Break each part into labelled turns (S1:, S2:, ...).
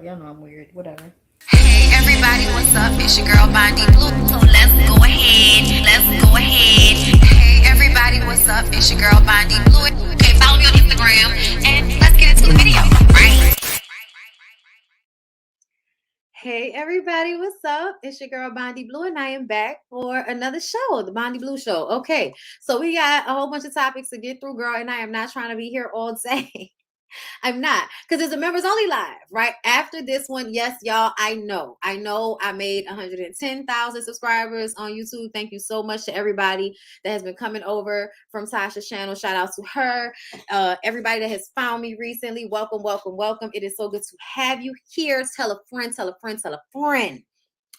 S1: Y'all know I'm weird. Whatever.
S2: Hey everybody, what's up? It's your girl BondyBlue. So let's go ahead. Hey everybody, what's up? It's your girl BondyBlue. Okay, follow me on Instagram and let's get into the video. Right?
S3: Hey everybody, what's up? It's your girl BondyBlue, and I am back for another show, the BondyBlue Show. Okay, so we got a whole bunch of topics to get through, girl, and I am not trying to be here all day. I'm not, because it's a members only live, right? After this one, yes, y'all, I know I made 110,000 subscribers on YouTube. Thank you so much to everybody that has been coming over from Tasha's channel. Shout out to her. Everybody that has found me recently, welcome, welcome, welcome. It is so good to have you here. Tell a friend, tell a friend, tell a friend.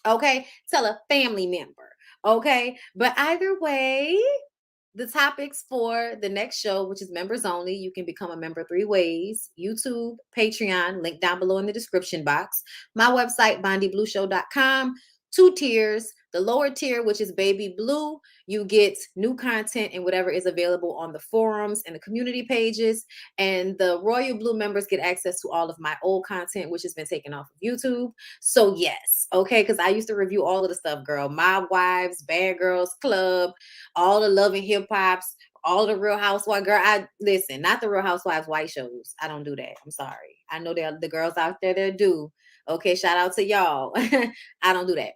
S3: Okay, tell a family member. Okay, but either way, the topics for the next show, which is members only, you can become a member 3 ways: YouTube, Patreon, link down below in the description box, my website bondyblueshow.com. 2 tiers. The lower tier, which is baby blue, you get new content and whatever is available on the forums and the community pages. And the royal blue members get access to all of my old content, which has been taken off of YouTube. So yes, okay, because I used to review all of the stuff, girl. My Wives, Bad Girls Club, all the Love and Hip Hops, all the Real Housewives. Girl, I listen, not the Real Housewives white shows. I don't do that. I'm sorry. I know there are the girls out there that do. Okay, shout out to y'all. I don't do that.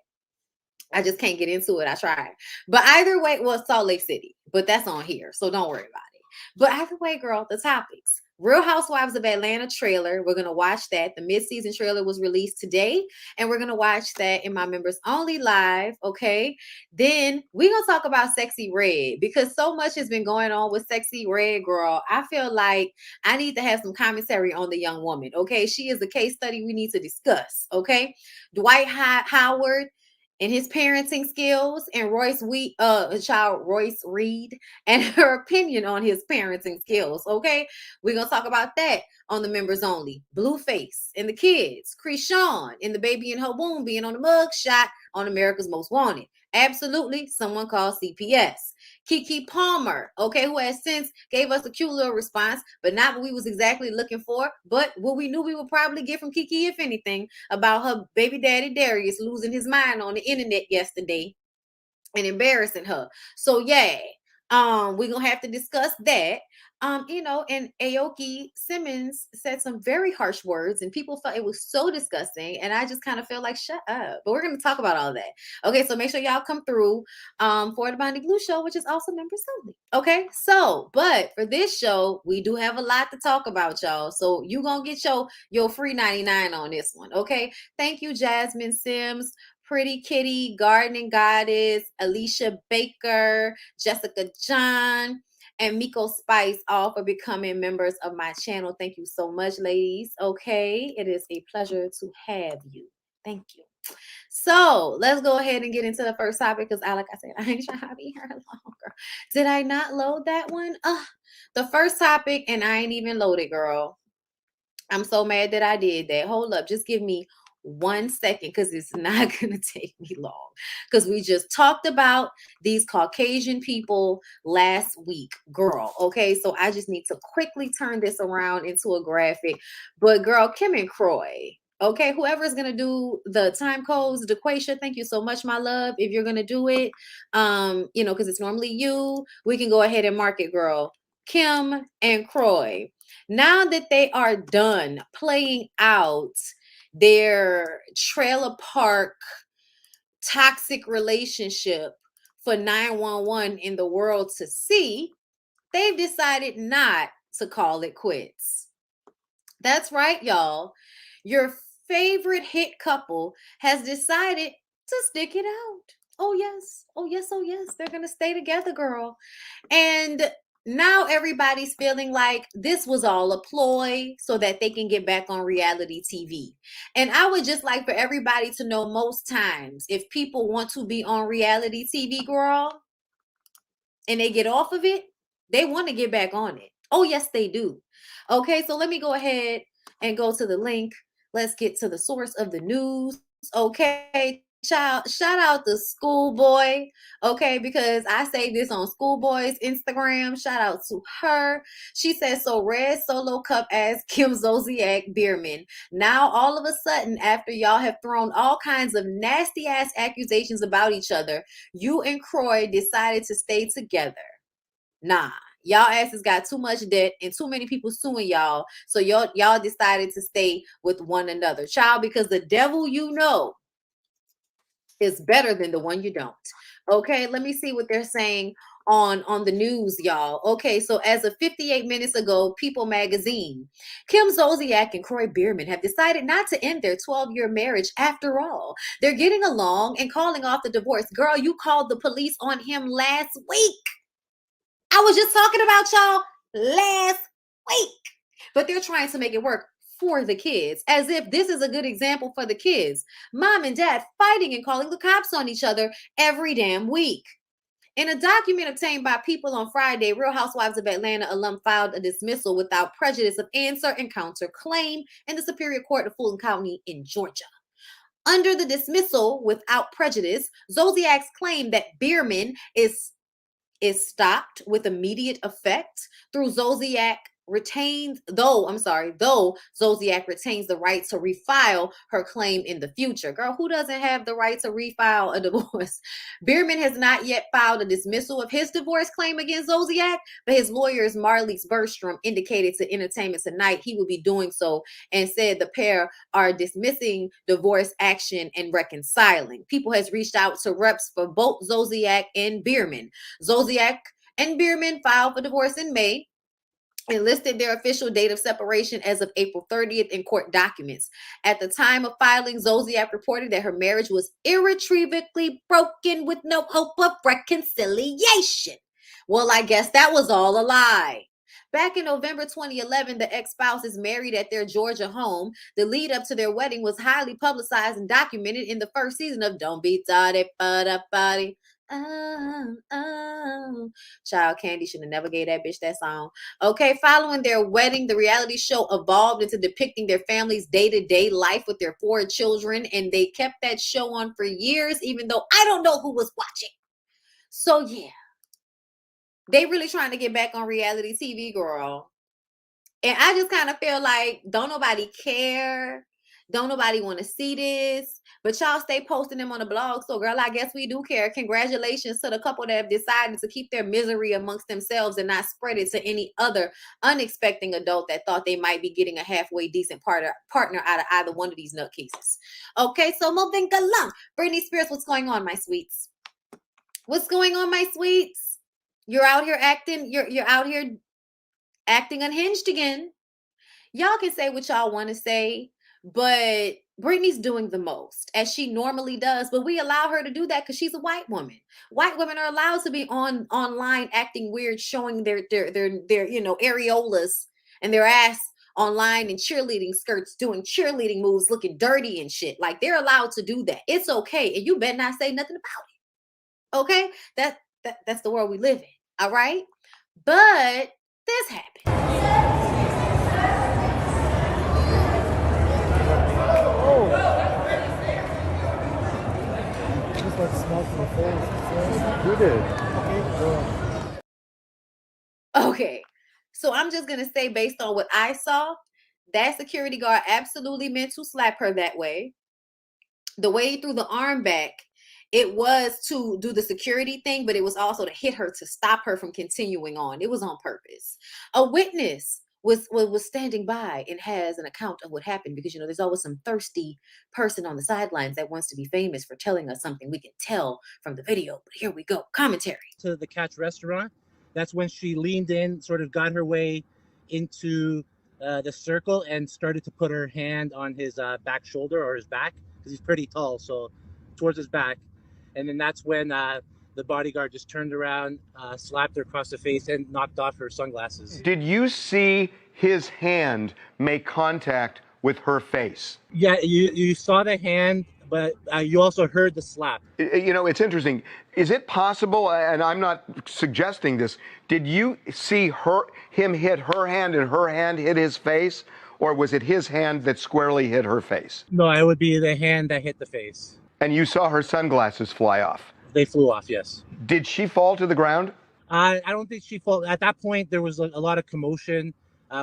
S3: I just can't get into it. I tried. But either way, well, Salt Lake City, but that's on here, so don't worry about it. But either way, girl, the topics. Real Housewives of Atlanta trailer. We're going to watch that. The mid-season trailer was released today, and we're going to watch that in my members only live, okay? Then we're going to talk about Sexy Red, because so much has been going on with Sexy Red, girl. I feel like I need to have some commentary on the young woman, okay? She is a case study we need to discuss, okay? Dwight Howard and his parenting skills, and Royce Reed and her opinion on his parenting skills. Okay, we're gonna talk about that on the members only. Blueface and the kids, Krishan and the baby in her womb being on the mug shot on America's Most Wanted. Absolutely, someone called CPS. Keke Palmer, okay, who has since gave us a cute little response, but not what we was exactly looking for, but what we knew we would probably get from Keke, if anything, about her baby daddy Darius losing his mind on the internet yesterday and embarrassing her. So yeah, we're gonna have to discuss that. And Aoki Simmons said some very harsh words, and people felt it was so disgusting, and I just kind of feel like shut up. But we're gonna talk about all that. Okay, so make sure y'all come through for the BondyBlue Show, which is also members only. Okay, so but for this show, we do have a lot to talk about, y'all. So you gonna get your free 99 on this one. Okay, thank you, Jasmine Sims, Pretty Kitty, Gardening Goddess, Alicia Baker, Jessica John, and Miko Spice, all for becoming members of my channel. Thank you so much, ladies. Okay, it is a pleasure to have you. Thank you. So let's go ahead and get into the first topic, because like I said, I ain't trying to be here longer. Did I not load that one? The first topic, and I ain't even loaded, girl. I'm so mad that I did that. Hold up, just give me 1 second, because it's not going to take me long, because we just talked about these Caucasian people last week, girl. Okay, so I just need to quickly turn this around into a graphic. But girl, Kim and Kroy, okay, whoever's going to do the time codes, DeQuasia, thank you so much, my love. If you're going to do it, because it's normally you, we can go ahead and mark it, girl. Kim and Kroy, now that they are done playing out their trailer park toxic relationship for 911 in the world to see, they've decided not to call it quits. That's right, y'all. Your favorite hit couple has decided to stick it out. Oh yes, oh yes, oh yes. They're gonna stay together, girl. And now everybody's feeling like this was all a ploy so that they can get back on reality TV. And I would just like for everybody to know, most times, if people want to be on reality TV, girl, and they get off of it, they want to get back on it. Oh, yes, they do. Okay, so let me go ahead and go to the link. Let's get to the source of the news. Okay, Child, shout out to Schoolboy, okay, because I say this on Schoolboy's Instagram. Shout out to her. She says, so red solo cup as Kim Zolciak Bierman. Now, all of a sudden, after y'all have thrown all kinds of nasty ass accusations about each other, you and Kroy decided to stay together. Nah. Y'all asses got too much debt and too many people suing y'all. So y'all decided to stay with one another. Child, because the devil you know is better than the one you don't. Okay, let me see what they're saying on the news, y'all. Okay, so as of 58 minutes ago, People magazine, Kim Zolciak and Kroy Bierman have decided not to end their 12-year marriage after all. They're getting along and calling off the divorce. Girl, you called the police on him last week. I was just talking about y'all last week. But they're trying to make it work for the kids, as if this is a good example for the kids. Mom and dad fighting and calling the cops on each other every damn week. In a document obtained by People on Friday, Real Housewives of Atlanta alum filed a dismissal without prejudice of answer and counter claim in the Superior Court of Fulton County in Georgia. Under the dismissal without prejudice, Zolciak's claim that Bierman is stopped with immediate effect through though Zolciak retains the right to refile her claim in the future. Girl, who doesn't have the right to refile a divorce? Bierman has not yet filed a dismissal of his divorce claim against Zolciak, but his lawyers Marlise Bergstrom indicated to Entertainment Tonight he will be doing so and said the pair are dismissing divorce action and reconciling. People has reached out to reps for both Zolciak and Bierman. Zolciak and Bierman filed for divorce in May and listed their official date of separation as of April 30th in court documents. At the time of filing, Zolciak reported that her marriage was irretrievably broken with no hope of reconciliation. Well, I guess that was all a lie. Back in November 2011, the ex-spouses married at their Georgia home. The lead up to their wedding was highly publicized and documented in the first season of Don't Be Toddy Body. Child, Candy should have never gave that bitch that song. Okay, following their wedding, the reality show evolved into depicting their family's day-to-day life with their 4 children, and they kept that show on for years, even though I don't know who was watching. So yeah, they really trying to get back on reality TV, girl. And I just kind of feel like don't nobody care. Don't nobody want to see this. But y'all stay posting them on the blog. So, girl, I guess we do care. Congratulations to the couple that have decided to keep their misery amongst themselves and not spread it to any other unexpected adult that thought they might be getting a halfway decent partner out of either one of these nutcases. Okay, so moving along. Britney Spears, what's going on, my sweets? What's going on, my sweets? You're out here acting, you're out here acting unhinged again. Y'all can say what y'all want to say, but Britney's doing the most, as she normally does, but we allow her to do that because she's a white woman. White women are allowed to be online acting weird, showing their areolas and their ass online in cheerleading skirts, doing cheerleading moves, looking dirty and shit. Like, they're allowed to do that. It's okay, and you better not say nothing about it. Okay? That's the world we live in. All right? But this happened.
S1: You did.
S3: Okay, so I'm just gonna say, based on what I saw, that security guard absolutely meant to slap her that way. The way he threw the arm back, it was to do the security thing, but it was also to hit her to stop her from continuing on. It was on purpose. A witness was standing by and has an account of what happened, because there's always some thirsty person on the sidelines that wants to be famous for telling us something we can tell from the video. But here we go. Commentary.
S4: To the Catch restaurant, that's when she leaned in, sort of got her way into the circle and started to put her hand on his back shoulder, or his back, because he's pretty tall, so towards his back. And then that's when the bodyguard just turned around, slapped her across the face, and knocked off her sunglasses.
S1: Did you see his hand make contact with her face?
S4: Yeah, you saw the hand, but you also heard the slap.
S1: It's interesting. Is it possible, and I'm not suggesting this, did you see him hit her hand and her hand hit his face? Or was it his hand that squarely hit her face?
S4: No, it would be the hand that hit the face.
S1: And you saw her sunglasses fly off.
S4: They flew off, yes.
S1: Did she fall to the ground?
S4: I don't think she fell. At that point, there was a lot of commotion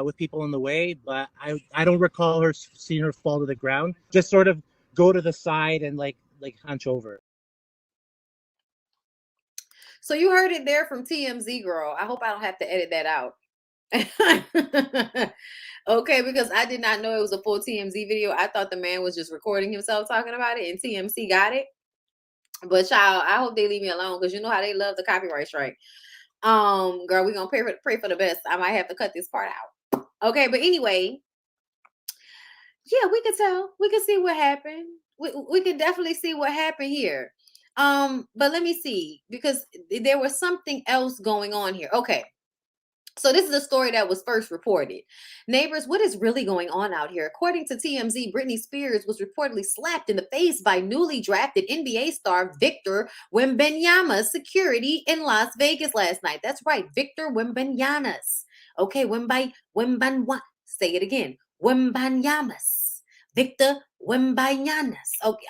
S4: with people in the way, but I don't recall her seeing her fall to the ground. Just sort of go to the side and like hunch over.
S3: So you heard it there from TMZ, girl. I hope I don't have to edit that out. Okay, because I did not know it was a full TMZ video. I thought the man was just recording himself talking about it, and TMZ got it. But child, I hope they leave me alone, because you know how they love the copyright strike. Girl, we're gonna pray for the best. I might have to cut this part out. Okay, but anyway, yeah, we could tell. We could see what happened. We could definitely see what happened here. But let me see, because there was something else going on here. Okay. So this is a story that was first reported. Neighbors, what is really going on out here? According to TMZ, Britney Spears was reportedly slapped in the face by newly drafted NBA star Victor Wembanyama's security in Las Vegas last night. That's right, Victor Wembanyama's. Okay, say it again. Wembanyama's. Victor Wembanyama's. Okay,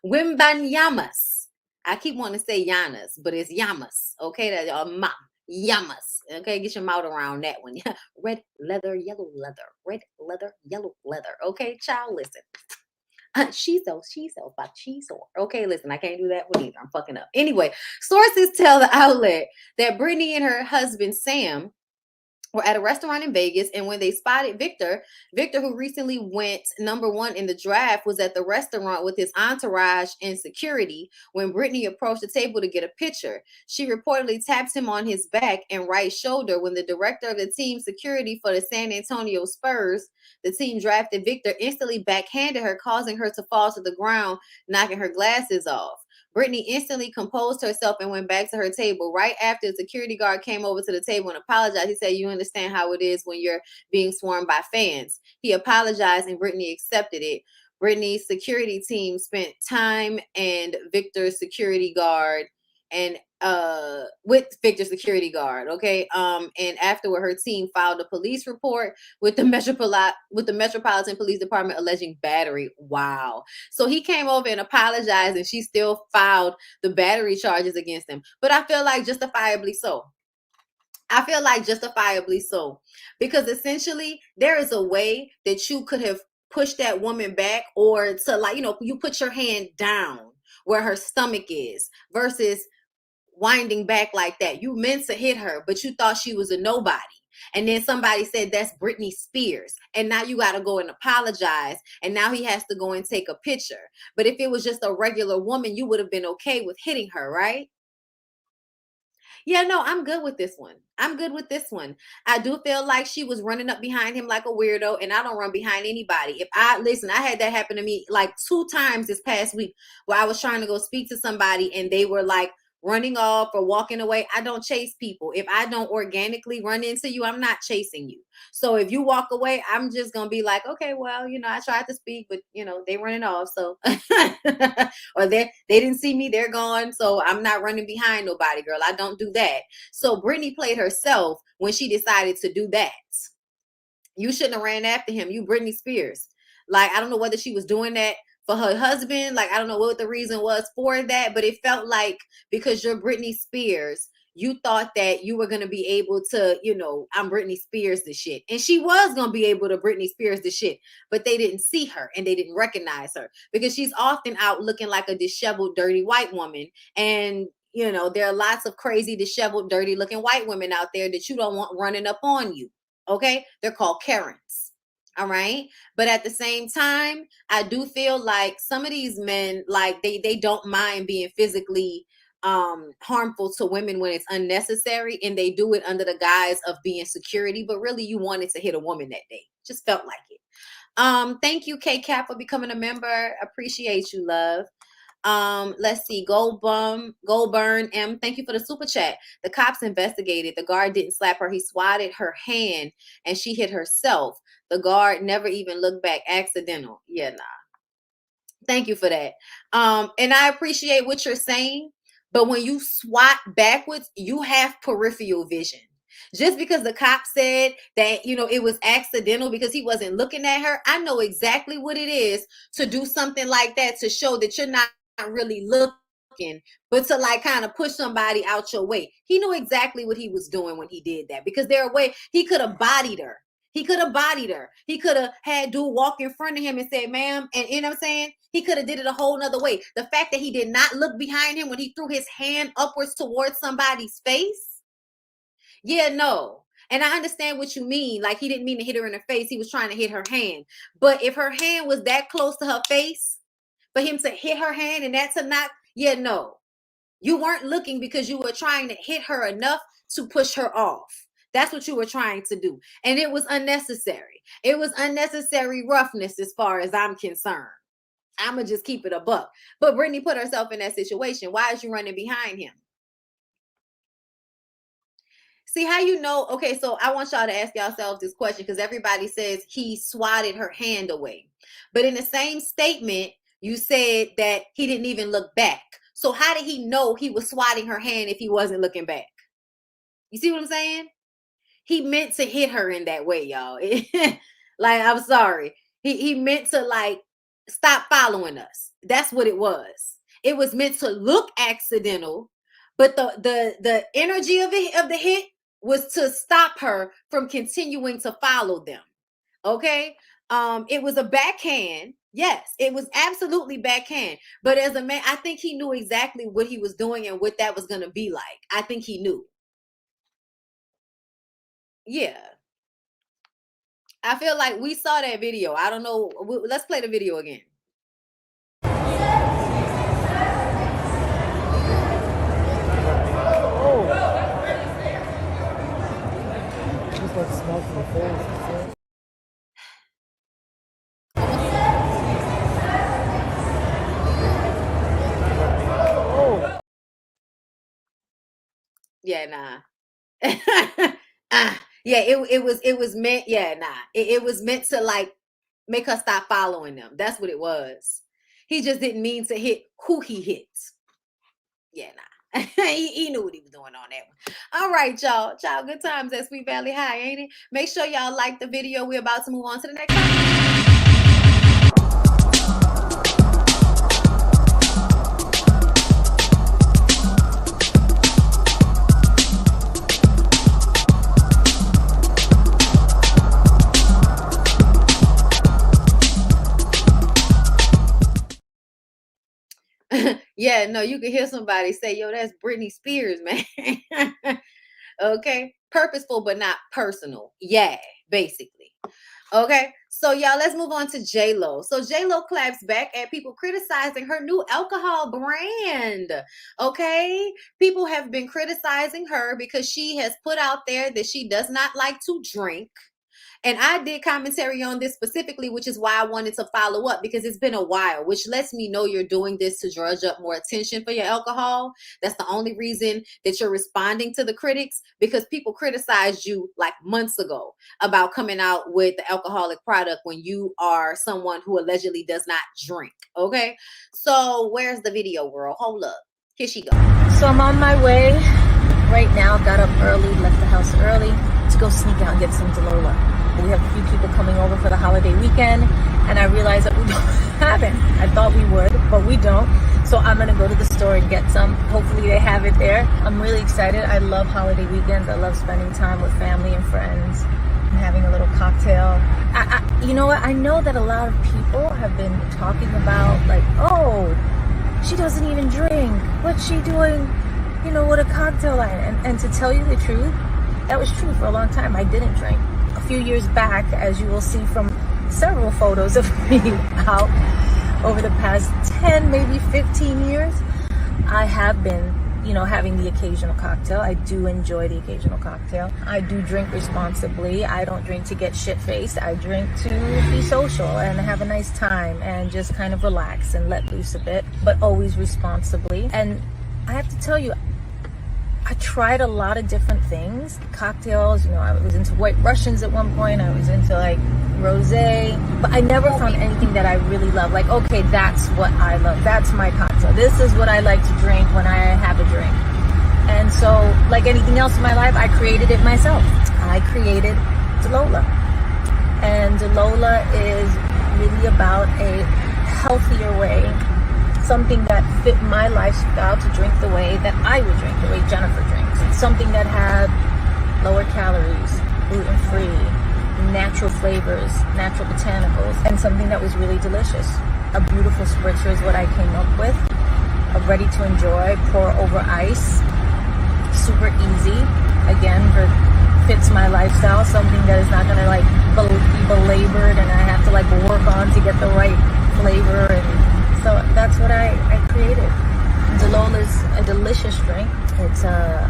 S3: Wembanyama's. I keep wanting to say Yanas, but it's Yamas. Okay, that Yamas. Okay, get your mouth around that one. Red leather, yellow leather. Red leather, yellow leather. Okay, child, listen. She sells, but she sold. Okay, listen, I can't do that one either. I'm fucking up. Anyway, sources tell the outlet that Britney and her husband Sam were at a restaurant in Vegas, and when they spotted Victor, who recently went #1 in the draft, was at the restaurant with his entourage and security when Britney approached the table to get a picture. She reportedly taps him on his back and right shoulder when the director of the team security for the San Antonio Spurs, the team drafted Victor, instantly backhanded her, causing her to fall to the ground, knocking her glasses off. Britney instantly composed herself and went back to her table. Right after, the security guard came over to the table and apologized. He said, "You understand how it is when you're being swarmed by fans." He apologized and Britney accepted it. Britney's security team spent time and Victor's security guard and with Victor's security guard, okay? And afterward, her team filed a police report with the Metropolitan Police Department alleging battery. Wow. So he came over and apologized, and she still filed the battery charges against him. But I feel like justifiably so. Because essentially there is a way that you could have pushed that woman back, or to, like, you put your hand down where her stomach is versus winding back like that. You meant to hit her, but you thought she was a nobody. And then somebody said that's Britney Spears. And now you got to go and apologize. And now he has to go and take a picture. But if it was just a regular woman, you would have been okay with hitting her, right? Yeah, no, I'm good with this one. I do feel like she was running up behind him like a weirdo, and I don't run behind anybody. I had that happen to me like 2 times this past week, where I was trying to go speak to somebody and they were like running off or walking away. I don't chase people. If I don't organically run into you, I'm not chasing you. So if you walk away, I'm just going to be like, okay, well, I tried to speak, but they running off. So, or they didn't see me, they're gone. So I'm not running behind nobody, girl. I don't do that. So Britney played herself when she decided to do that. You shouldn't have ran after him. You Britney Spears. Like, I don't know whether she was doing that for her husband. Like, I don't know what the reason was for that, but it felt like because you're Britney Spears, you thought that you were going to be able to, I'm Britney Spears the shit. And she was going to be able to Britney Spears the shit, but they didn't see her and they didn't recognize her because she's often out looking like a disheveled, dirty white woman. And, there are lots of crazy, disheveled, dirty looking white women out there that you don't want running up on you. Okay. They're called Karens. All right. But at the same time, I do feel like some of these men, like they don't mind being physically harmful to women when it's unnecessary, and they do it under the guise of being security, but really you wanted to hit a woman that day. Just felt like it. Thank you, K Cap, for becoming a member. Appreciate you, love. Let's see. Goldburn M, thank you for the super chat. The cops investigated. The guard didn't slap her. He swatted her hand and she hit herself. The guard never even looked back. Accidental. Yeah, nah. Thank you for that. And I appreciate what you're saying, but when you swat backwards, you have peripheral vision. Just because the cop said that, you know, it was accidental because he wasn't looking at her, I know exactly what it is to do something like that to show that you're not really looking, but to like kind of push somebody out your way. He knew exactly what he was doing when he did that, because there a way he could have bodied her. He could have bodied her. He could have had dude walk in front of him and say, ma'am, and you know what I'm saying? He could have did it a whole nother way. The fact that he did not look behind him when he threw his hand upwards towards somebody's face. Yeah, no. And I understand what you mean. Like, he didn't mean to hit her in her face. He was trying to hit her hand. But if her hand was that close to her face, for him to hit her hand and that to not, yeah, no. You weren't looking because you were trying to hit her enough to push her off. That's what you were trying to do. And it was unnecessary. It was unnecessary roughness as far as I'm concerned. I'm going to just keep it a buck. But Britney put herself in that situation. Why is you running behind him? See how you know? Okay, so I want y'all to ask yourselves this question, because everybody says he swatted her hand away. But in the same statement, you said that he didn't even look back. So how did he know he was swatting her hand if he wasn't looking back? You see what I'm saying? He meant to hit her in that way, y'all. Like, I'm sorry. He meant to like stop following us. That's what it was. It was meant to look accidental, but the energy of the hit was to stop her from continuing to follow them. Okay? It was a backhand. Yes, it was absolutely backhand. But as a man, I think he knew exactly what he was doing and what that was going to be like. I think he knew. Yeah. I feel like we saw that video. I don't know. Let's play the video again.
S5: Just like smoke in the face.
S3: Yeah, nah. Yeah, it was meant. Yeah, nah. It was meant to like make her stop following them. That's what it was. He just didn't mean to hit who he hit. Yeah, nah. he knew what he was doing on that one. All right, y'all. Good times at Sweet Valley High, ain't it? Make sure y'all like the video. We're about to move on to the next one. Yeah, no, you can hear somebody say, yo, that's Britney Spears, man. Okay. Purposeful, but not personal. Yeah, basically. Okay. So y'all, let's move on to J-Lo. So J-Lo claps back at people criticizing her new alcohol brand. Okay. People have been criticizing her because she has put out there that she does not like to drink. And I did commentary on this specifically, which is why I wanted to follow up, because it's been a while, which lets me know you're doing this to drudge up more attention for your alcohol. That's the only reason that you're responding to the critics, because people criticized you like months ago about coming out with the alcoholic product when you are someone who allegedly does not drink. Okay. So where's the video, girl? Hold up. Here she goes.
S6: So I'm on my way right now. Got up early, left the house early to go sneak out and get some Dolola. We have a few people coming over for the holiday weekend, and I realized that we don't have it. I thought we would, but we don't. So I'm going to go to the store and get some. Hopefully they have it there. I'm really excited. I love holiday weekends. I love spending time with family and friends and having a little cocktail. You know what? I know that a lot of people have been talking about, like, oh, she doesn't even drink. What's she doing, you know, with a cocktail line? And to tell you the truth, that was true for a long time. I didn't drink. A few years back, as you will see from several photos of me out over the past 10, maybe 15 years, I have been, you know, having the occasional cocktail. I do enjoy the occasional cocktail. I do drink responsibly. I don't drink to get shit-faced. I drink to be social and have a nice time and just kind of relax and let loose a bit, but always responsibly. And I have to tell you, I tried a lot of different things, cocktails, you know, I was into White Russians at one point, I was into like rosé, but I never found anything that I really love. Like, okay, that's what I love. That's my cocktail. This is what I like to drink when I have a drink. And so, like anything else in my life, I created it myself. I created Lola. And Lola is really about a healthier way, something that fit my lifestyle to drink the way that I would drink, the way Jennifer drinks. It's something that had lower calories, gluten-free, natural flavors, natural botanicals, and something that was really delicious. A beautiful spritzer is what I came up with. Ready to enjoy, pour over ice. Super easy. Again, fits my lifestyle. Something that is not gonna like be belabored and I have to like work on to get the right flavor. And so that's what I created. Lola is a delicious drink. It's a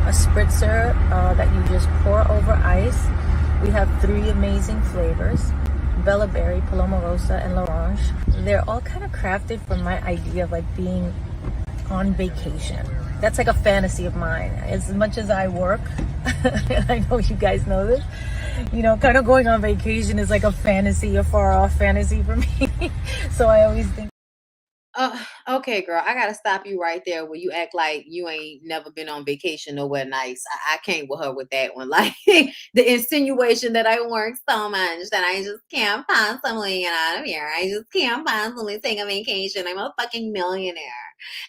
S6: spritzer that you just pour over ice. We have 3 amazing flavors: Bella Berry, Paloma Rosa, and L'Orange. They're all kind of crafted from my idea of like being on vacation. That's like a fantasy of mine. As much as I work, and I know you guys know this, you know, kind of going on vacation is like a fantasy, a far off fantasy for me. So I always think,
S3: Okay, girl, I gotta stop you right there where you act like you ain't never been on vacation nowhere nice. I can't with her with that one. Like the insinuation that I work so much that I just can't possibly get out of here. I just can't possibly take a vacation. I'm a fucking millionaire.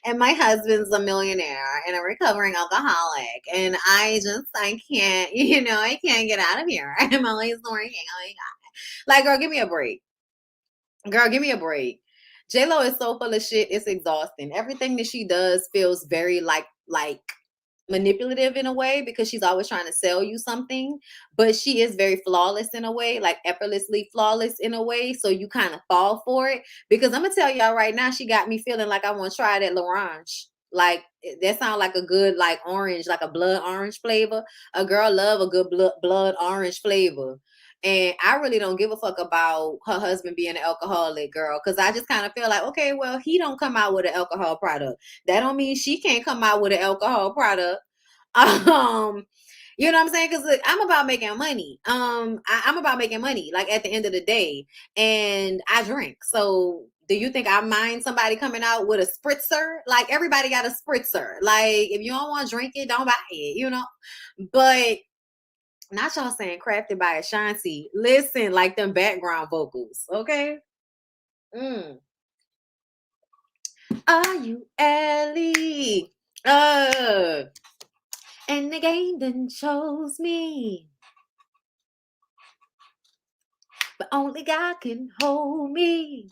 S3: And my husband's a millionaire and a recovering alcoholic. And I can't, I can't get out of here. I'm always working. Oh my God. Like, girl, give me a break. Girl, give me a break. J-Lo is so full of shit, it's exhausting. Everything that she does feels very like manipulative in a way because she's always trying to sell you something, but she is very flawless in a way, like effortlessly flawless in a way, so you kind of fall for it. Because I'm gonna tell y'all right now, she got me feeling like I want to try that L'Orange. Like that sounds like a good like orange, like a blood orange flavor. A girl love a good blood orange flavor. And I really don't give a fuck about her husband being an alcoholic, girl, because I just kind of feel like, okay, well, he don't come out with an alcohol product. That don't mean she can't come out with an alcohol product. You know what I'm saying? Because I'm about making money. I'm about making money, like at the end of the day. And I drink. So do you think I mind somebody coming out with a spritzer? Like everybody got a spritzer. Like if you don't want to drink it, don't buy it, But not y'all saying crafted by Ashanti. Listen, like them background vocals, okay? Are you Ellie? And the game then chose me. But only God can hold me.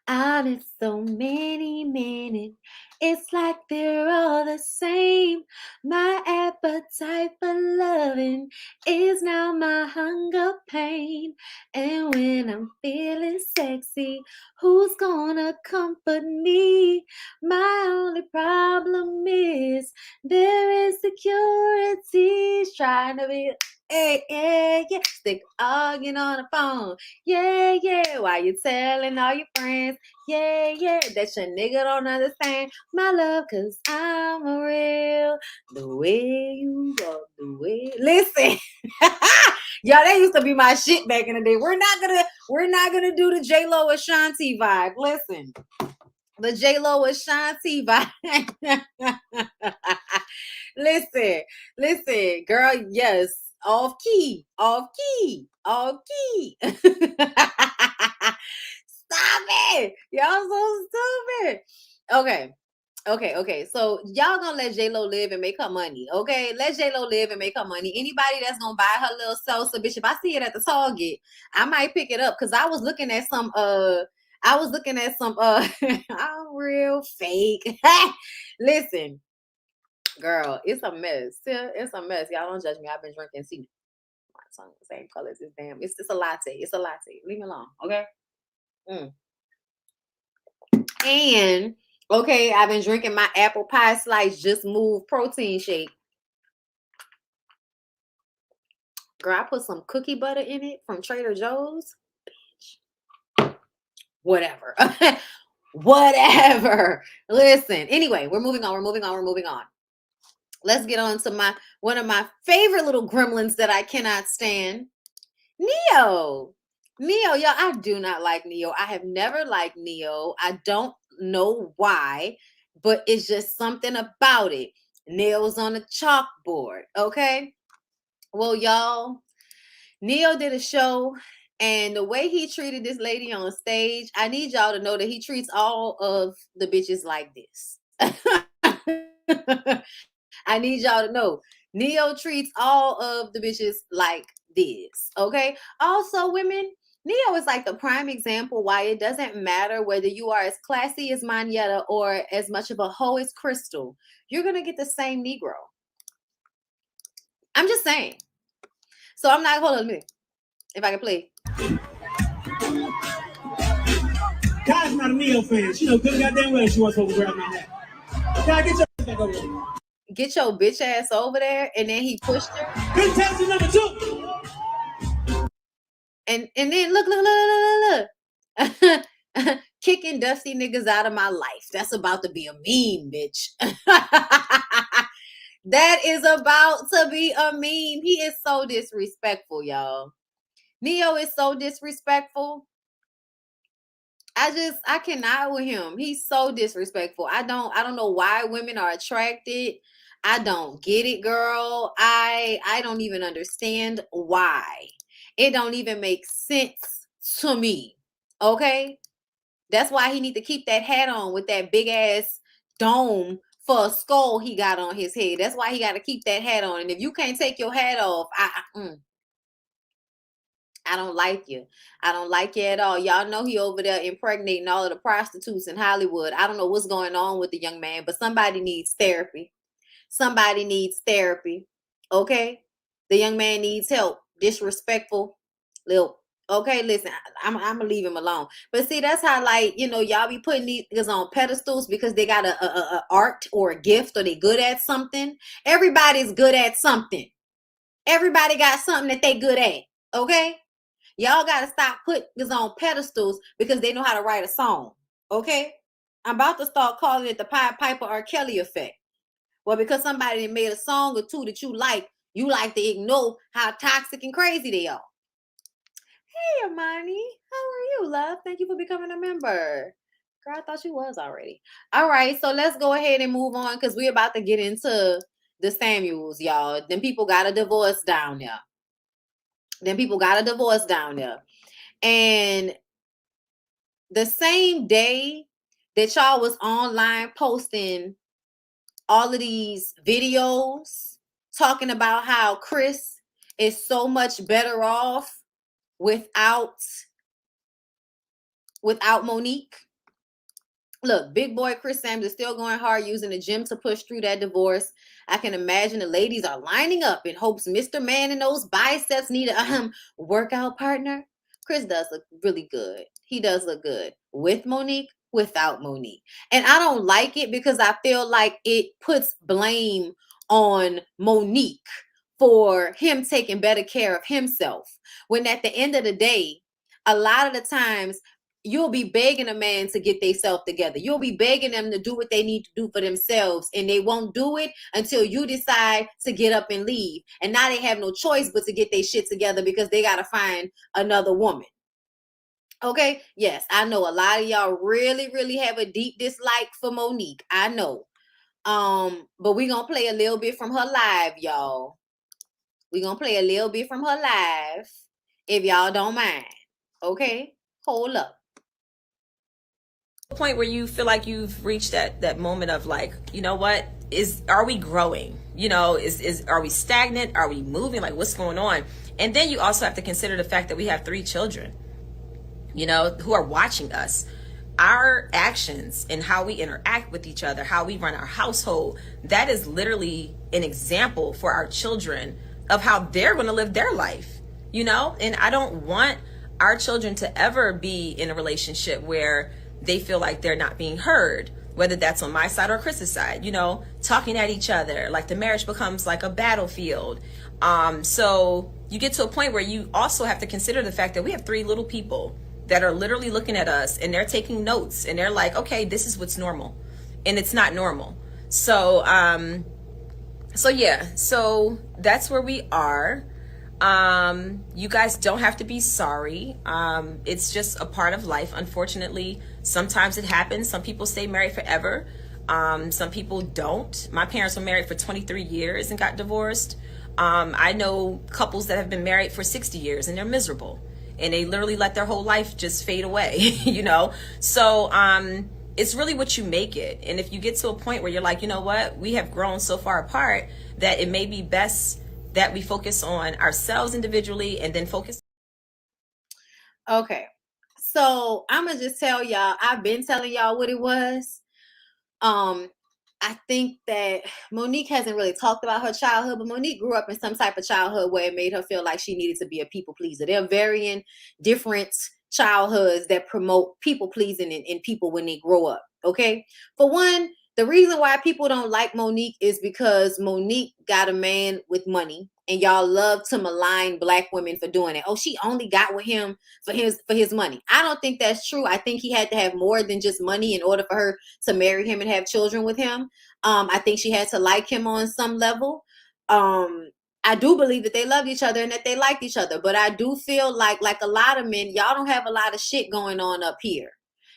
S3: I miss so many minutes. It's like they're all the same. My appetite for loving is now my hunger pain. And when I'm feeling sexy, who's gonna comfort me? My only problem is their insecurities trying to be. Hey, yeah. Stick arguing on the phone. Yeah. Why you telling all your friends? Yeah. That your nigga don't understand my love, cause I'm a real. The way you are, the way. Listen, y'all, that used to be my shit back in the day. We're not gonna do the J-Lo Ashanti vibe. Listen, the J-Lo Ashanti vibe. Listen, girl. Yes. Off key. Stop it. Y'all so stupid. Okay. So y'all gonna let J-Lo live and make her money. Okay. Let J-Lo live and make her money. Anybody that's gonna buy her little salsa, bitch, if I see it at the Target, I might pick it up. Cause I was looking at some I'm real fake. Listen. Girl, it's a mess. It's a mess. Y'all don't judge me. I've been drinking. See, my tongue the same color as this damn. It's a latte. It's a latte. Leave me alone, okay? And okay, I've been drinking my apple pie slice just move protein shake. Girl, I put some cookie butter in it from Trader Joe's. Bitch. Whatever. Whatever. Listen. Anyway, we're moving on. Let's get on to one of my favorite little gremlins that I cannot stand. Neo, y'all, I do not like Neo. I have never liked Neo. I don't know why. but it's just something about it. Nails on a chalkboard, okay? Well, y'all, Neo did a show, and the way he treated this lady on stage, I need y'all to know that he treats all of the bitches like this. I need y'all to know Neo treats all of the bitches like this, okay? Also, women, Neo is like the prime example why it doesn't matter whether you are as classy as Manietta or as much of a hoe as Crystal. You're going to get the same Negro. I'm just saying. So I'm not, hold on a minute. If I can play.
S7: God's not a Neo fan. She know good goddamn well she wants to grab my neck. God, get your ass back over there.
S3: Get your bitch ass over there, and then he pushed her.
S7: Good test number 2.
S3: And then look. Kicking dusty niggas out of my life. That's about to be a meme, bitch. That is about to be a meme. He is so disrespectful, y'all. Neo is so disrespectful. I cannot with him. He's so disrespectful. I don't know why women are attracted. I don't get it, girl. I don't even understand why. It don't even make sense to me. Okay? That's why he need to keep that hat on with that big ass dome for a skull he got on his head. That's why he got to keep that hat on. And if you can't take your hat off, I don't like you. I don't like you at all. Y'all know he over there impregnating all of the prostitutes in Hollywood. I don't know what's going on with the young man, but somebody needs therapy. Somebody needs therapy. Okay? The young man needs help. Disrespectful. Little. Okay, listen, I'm gonna leave him alone. But see, that's how, like, you know, y'all be putting these niggas on pedestals because they got a art or a gift, or they good at something. Everybody's good at something. Everybody got something that they good at. Okay? Y'all got to stop putting niggas on pedestals because they know how to write a song. Okay? I'm about to start calling it the Pied Piper R. Kelly effect. Well, because somebody made a song or two that you like to ignore how toxic and crazy they are. Hey, Amani. How are you, love? Thank you for becoming a member. Girl, I thought you was already. All right, so let's go ahead and move on because we're about to get into the Samuels, y'all. Them people got a divorce down there. And the same day that y'all was online posting all of these videos talking about how Chris is so much better off without Monique. Look, big boy Chris Samuels is still going hard using the gym to push through that divorce. I can imagine the ladies are lining up in hopes Mr. Man and those biceps need a workout partner. Chris does look really good. He does look good with Monique, without Monique. And I don't like it because I feel like it puts blame on Monique for him taking better care of himself. When at the end of the day, a lot of the times, you'll be begging a man to get themselves together. You'll be begging them to do what they need to do for themselves, and they won't do it until you decide to get up and leave. And now they have no choice but to get their shit together because they got to find another woman. Okay? Yes, I know a lot of y'all really, really have a deep dislike for Monique. I know. But we're going to play a little bit from her live, y'all. We're going to play a little bit from her live, if y'all don't mind. Okay? Hold up.
S6: Point where you feel like you've reached that moment of, like, you know what, are we growing? You know, are we stagnant? Are we moving? Like, what's going on? And then you also have to consider the fact that we have 3 children, you know, who are watching us. Our actions and how we interact with each other, how we run our household, that is literally an example for our children of how they're going to live their life, you know? And I don't want our children to ever be in a relationship where they feel like they're not being heard, whether that's on my side or Chris's side, you know, talking at each other, like the marriage becomes like a battlefield. So you get to a point where you also have to consider the fact that we have 3 little people that are literally looking at us, and they're taking notes, and they're like, okay, this is what's normal, and it's not normal. So, so that's where we are. You guys don't have to be sorry. It's just a part of life. Unfortunately, sometimes it happens. Some people stay married forever. Some people don't. My parents were married for 23 years and got divorced. I know couples that have been married for 60 years and they're miserable and they literally let their whole life just fade away, you know? So it's really what you make it. And if you get to a point where you're like, you know what, we have grown so far apart that it may be best that we focus on ourselves individually and then focus.
S3: Okay. So I'm going to just tell y'all, I've been telling y'all what it was. I think that Monique hasn't really talked about her childhood, but Monique grew up in some type of childhood where it made her feel like she needed to be a people pleaser. There are varying different childhoods that promote people pleasing in people when they grow up. Okay. For one, the reason why people don't like Monique is because Monique got a man with money, and y'all love to malign Black women for doing it. Oh, she only got with him for his money. I don't think that's true. I think he had to have more than just money in order for her to marry him and have children with him. I think she had to like him on some level. I do believe that they loved each other and that they liked each other, but I do feel like a lot of men, y'all don't have a lot of shit going on up here.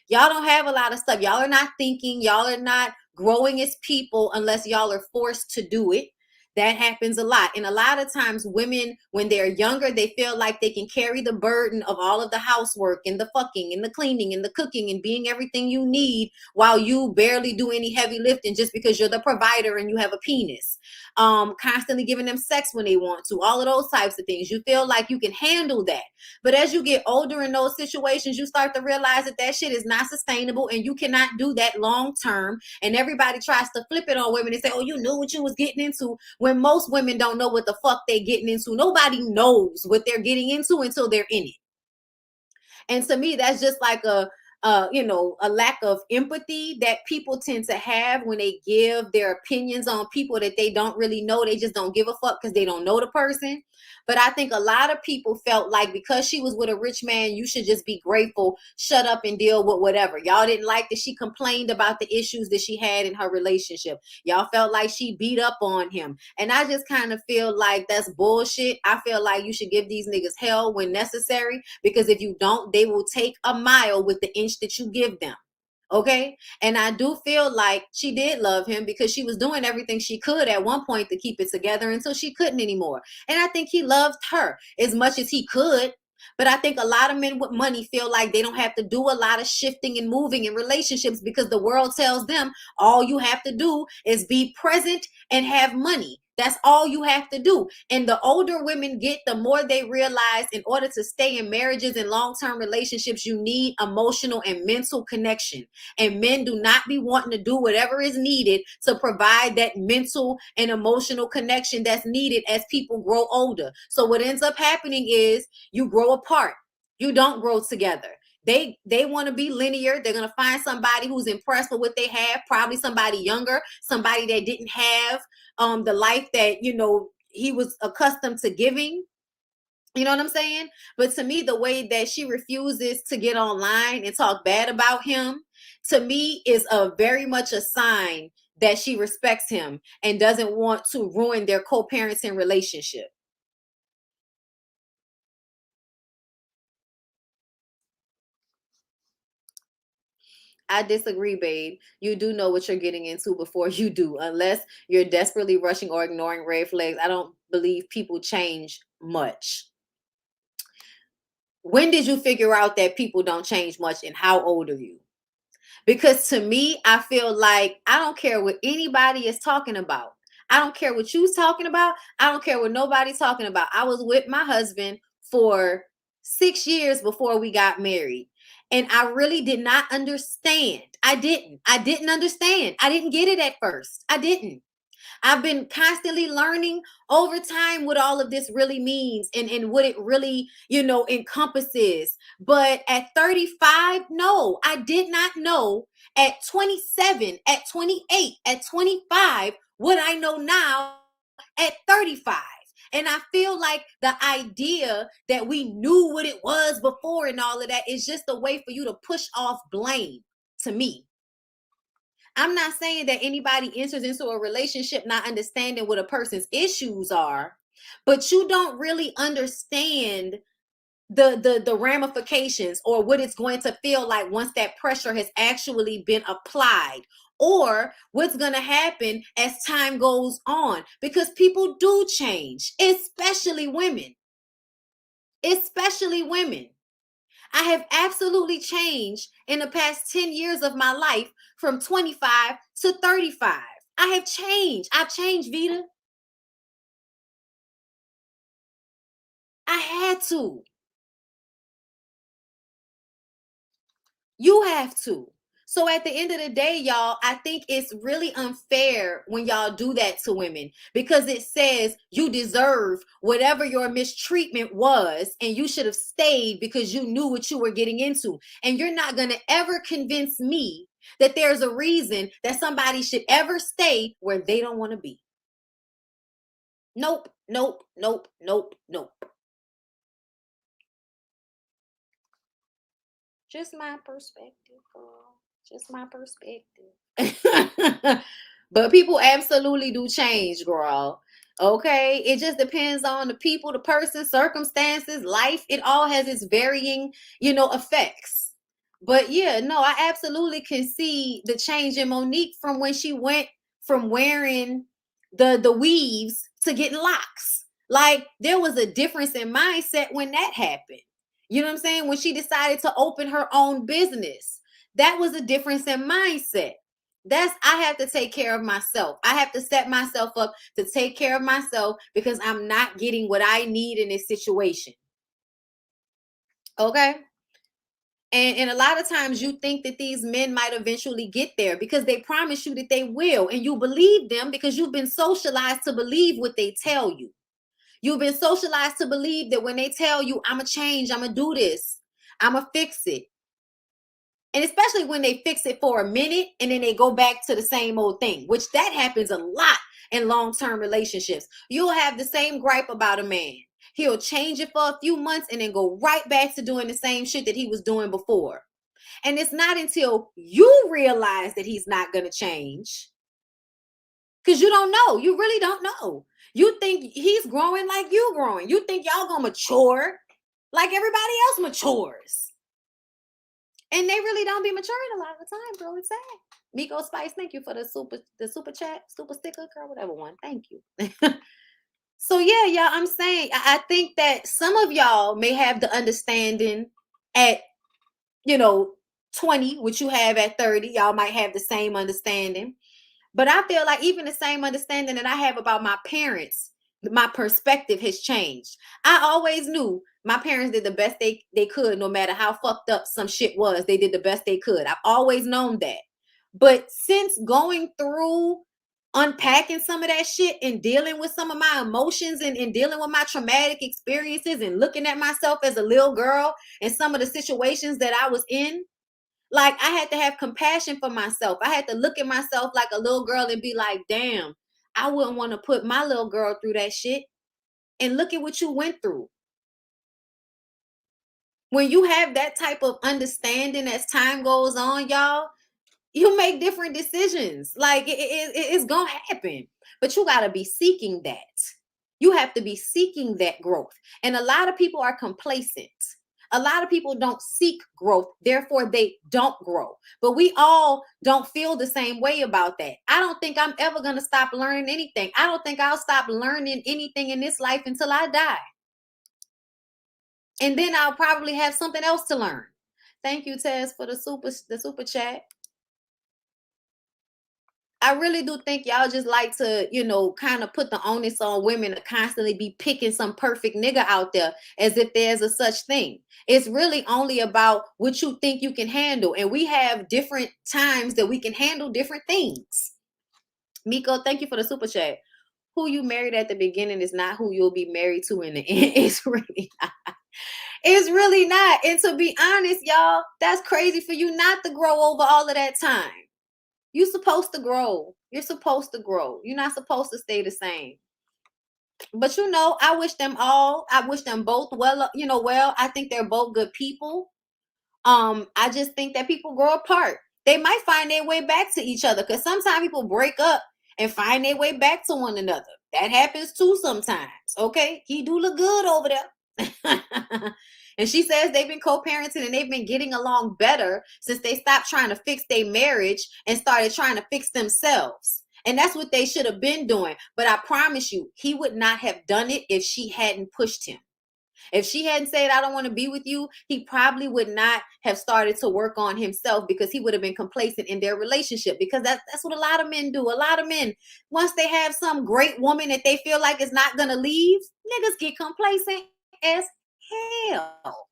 S3: Y'all don't have a lot of stuff. Y'all are not thinking. Y'all are not growing as people unless y'all are forced to do it. That happens a lot. And a lot of times women, when they're younger, they feel like they can carry the burden of all of the housework and the fucking and the cleaning and the cooking and being everything you need while you barely do any heavy lifting just because you're the provider and you have a penis. Constantly giving them sex when they want to, all of those types of things. You feel like you can handle that. But as you get older in those situations, you start to realize that that shit is not sustainable and you cannot do that long term. And everybody tries to flip it on women and say, oh, you knew what you was getting into, when most women don't know what the fuck they're getting into. Nobody knows what they're getting into until they're in it. And to me, that's just like a lack of empathy that people tend to have when they give their opinions on people that they don't really know. They just don't give a fuck because they don't know the person. But I think a lot of people felt like because she was with a rich man, you should just be grateful, shut up and deal with whatever. Y'all didn't like that she complained about the issues that she had in her relationship. Y'all felt like she beat up on him. And I just kind of feel like that's bullshit. I feel like you should give these niggas hell when necessary, because if you don't, they will take a mile with the inch that you give them. Okay. And I do feel like she did love him because she was doing everything she could at one point to keep it together until she couldn't anymore. And I think he loved her as much as he could. But I think a lot of men with money feel like they don't have to do a lot of shifting and moving in relationships because the world tells them all you have to do is be present and have money. That's all you have to do. And the older women get, the more they realize in order to stay in marriages and long-term relationships, you need emotional and mental connection. And men do not be wanting to do whatever is needed to provide that mental and emotional connection that's needed as people grow older. So what ends up happening is you grow apart. You don't grow together. They want to be linear. They're going to find somebody who's impressed with what they have, probably somebody younger, somebody that didn't have the life that, he was accustomed to giving. You know what I'm saying? But to me, the way that she refuses to get online and talk bad about him, to me, is very much a sign that she respects him and doesn't want to ruin their co-parenting relationship. I disagree, babe. You do know what you're getting into before you do. Unless you're desperately rushing or ignoring red flags, I don't believe people change much. When did you figure out that people don't change much, and how old are you? Because to me, I feel like I don't care what anybody is talking about. I don't care what you's talking about. I don't care what nobody's talking about. I was with my husband for 6 years before we got married. And I really did not understand. I didn't understand. I didn't get it at first. I didn't. I've been constantly learning over time what all of this really means and what it really, encompasses. But at 35, no, I did not know. At 27, at 28, at 25, what I know now at 35. And I feel like the idea that we knew what it was before and all of that is just a way for you to push off blame to me. I'm not saying that anybody enters into a relationship not understanding what a person's issues are, but you don't really understand the ramifications or what it's going to feel like once that pressure has actually been applied, or what's going to happen as time goes on, because people do change, especially women. Especially women. I have absolutely changed in the past 10 years of my life from 25 to 35. I have changed. I've changed, Vita. I had to. You have to. So at the end of the day, y'all, I think it's really unfair when y'all do that to women, because it says you deserve whatever your mistreatment was and you should have stayed because you knew what you were getting into. And you're not going to ever convince me that there's a reason that somebody should ever stay where they don't want to be. Nope, nope, nope, nope, nope. Just my perspective, girl. Just my perspective. But people absolutely do change, girl. Okay? It just depends on the people, the person, circumstances, life. It all has its varying, effects. But yeah, no, I absolutely can see the change in Monique from when she went from wearing the weaves to getting locks. Like, there was a difference in mindset when that happened. You know what I'm saying? When she decided to open her own business, that was a difference in mindset. I have to take care of myself. I have to set myself up to take care of myself because I'm not getting what I need in this situation. Okay? And a lot of times you think that these men might eventually get there because they promise you that they will. And you believe them because you've been socialized to believe what they tell you. You've been socialized to believe that when they tell you, I'm going to change, I'm going to do this, I'm going to fix it. And especially when they fix it for a minute and then they go back to the same old thing, which that happens a lot in long-term relationships. You'll have the same gripe about a man. He'll change it for a few months and then go right back to doing the same shit that he was doing before. And it's not until you realize that he's not going to change, because you don't know. You really don't know. You think he's growing like you growing. You think y'all gonna mature like everybody else matures. And they really don't be maturing a lot of the time, girl. It's sad. Miko Spice, thank you for the super chat, super sticker, girl, whatever one. Thank you. So yeah, y'all, I'm saying, I think that some of y'all may have the understanding at, 20, which you have at 30. Y'all might have the same understanding. But I feel like even the same understanding that I have about my parents, my perspective has changed. I always knew my parents did the best they could, no matter how fucked up some shit was. They did the best they could. I've always known that. But since going through unpacking some of that shit and dealing with some of my emotions and dealing with my traumatic experiences and looking at myself as a little girl and some of the situations that I was in, like, I had to have compassion for myself. I had to look at myself like a little girl and be like, damn, I wouldn't want to put my little girl through that shit. And look at what you went through. When you have that type of understanding as time goes on, y'all, you make different decisions. Like, it's going to happen. But you got to be seeking that. You have to be seeking that growth. And a lot of people are complacent. A lot of people don't seek growth, therefore they don't grow. But we all don't feel the same way about that. I don't think I'm ever going to stop learning anything. I don't think I'll stop learning anything in this life until I die. And then I'll probably have something else to learn. Thank you, Tess, for the super chat. I really do think y'all just like to, kind of put the onus on women to constantly be picking some perfect nigga out there as if there's a such thing. It's really only about what you think you can handle. And we have different times that we can handle different things. Miko, thank you for the super chat. Who you married at the beginning is not who you'll be married to in the end. It's really not. It's really not. And to be honest, y'all, that's crazy for you not to grow over all of that time. You're supposed to grow. You're supposed to grow. You're not supposed to stay the same. But I wish them both well, well. I think they're both good people. I just think that people grow apart. They might find their way back to each other, because sometimes people break up and find their way back to one another. That happens too sometimes. Okay, he do look good over there. And she says they've been co-parenting and they've been getting along better since they stopped trying to fix their marriage and started trying to fix themselves. And that's what they should have been doing. But I promise you, he would not have done it if she hadn't pushed him. If she hadn't said, I don't want to be with you, he probably would not have started to work on himself, because he would have been complacent in their relationship. Because that's what a lot of men do. A lot of men, once they have some great woman that they feel like is not going to leave, niggas get complacent as hell.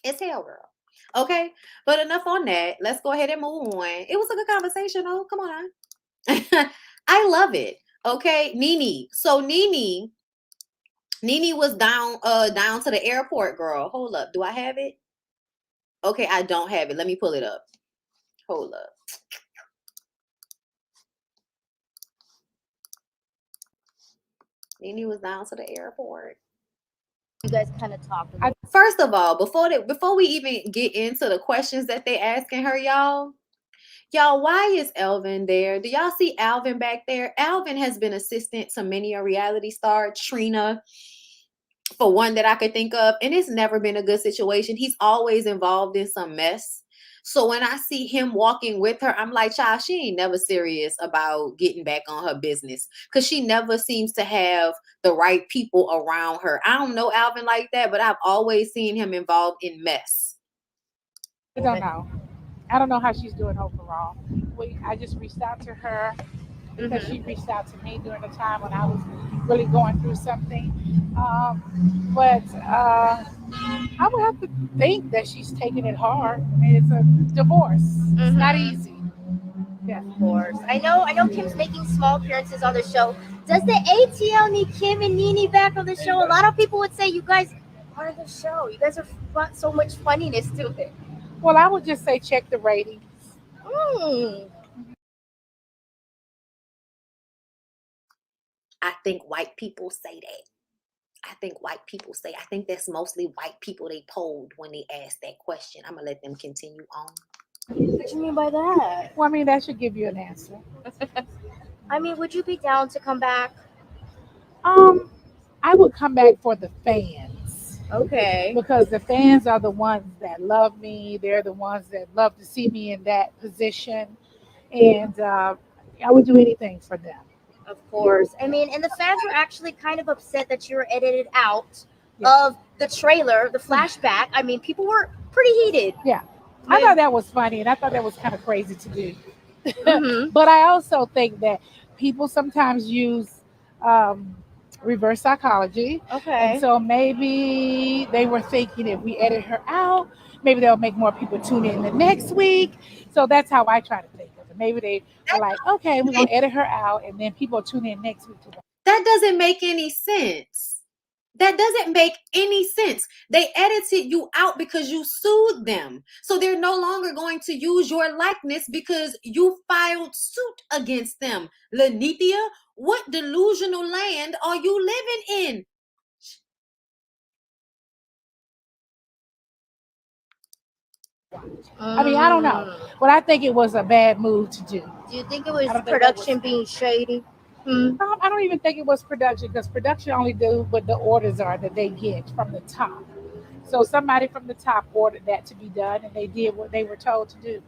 S3: It's hell, girl. Okay, but enough on that. Let's go ahead and move on. It was a good conversation. Oh, come on. I love it. Okay, Nene. So Nene was down to the airport, girl. Hold up. Do I have it? Okay, I don't have it. Let me pull it up. Hold up. Nene was down to the airport.
S8: You guys kind of talked about.
S3: First of all, before we even get into the questions that they asking her, y'all, why is Alvin there? Do y'all see Alvin back there? Alvin has been assistant to many a reality star, Trina, for one that I could think of, and it's never been a good situation. He's always involved in some mess. So when I see him walking with her, I'm like, child, she ain't never serious about getting back on her business, because she never seems to have the right people around her. I don't know Alvin like that, but I've always seen him involved in mess.
S5: I don't know. I don't know how she's doing overall. I just reached out to her because she reached out to me during the time when I was really going through something. But I would have to think that she's taking it hard. I mean, it's a divorce. It's not easy. Yeah.
S8: Of course. I know Kim's making small appearances on the show. Does the ATL need Kim and Nene back on the show? A lot of people would say you guys are the show. You guys are so much funniness to it.
S5: Well, I would just say check the ratings.
S3: I think white people say that. I think that's mostly white people they polled when they asked that question. I'm going to let them continue on.
S8: What do you mean by that?
S5: Well, I mean, that should give you an answer.
S8: I mean, would you be down to come back?
S5: I would come back for the fans.
S8: Okay.
S5: Because the fans are the ones that love me. They're the ones that love to see me in that position. And I would do anything for them.
S8: Of course. I mean, and the fans were actually kind of upset that you were edited out of the trailer, the flashback. I mean, people were pretty heated.
S5: Yeah. I thought that was funny, and I thought that was kind of crazy to do. But I also think that people sometimes use reverse psychology.
S8: Okay.
S5: And so maybe they were thinking if we edit her out, maybe they'll make more people tune in the next week. So that's how I try to think of it. Maybe they are like, okay, we're going to edit her out, and then people tune in next week.
S3: That doesn't make any sense. That doesn't make any sense. They edited you out because you sued them. So they're no longer going to use your likeness because you filed suit against them. Lenithia, what delusional land are you living in?
S5: I mean, I don't know. But I think it was a bad move to do.
S8: Do you think it was production being shady?
S5: I don't even think it was production, because production only do what the orders are that they get from the top. So somebody from the top ordered that to be done, and they did what they were told to do.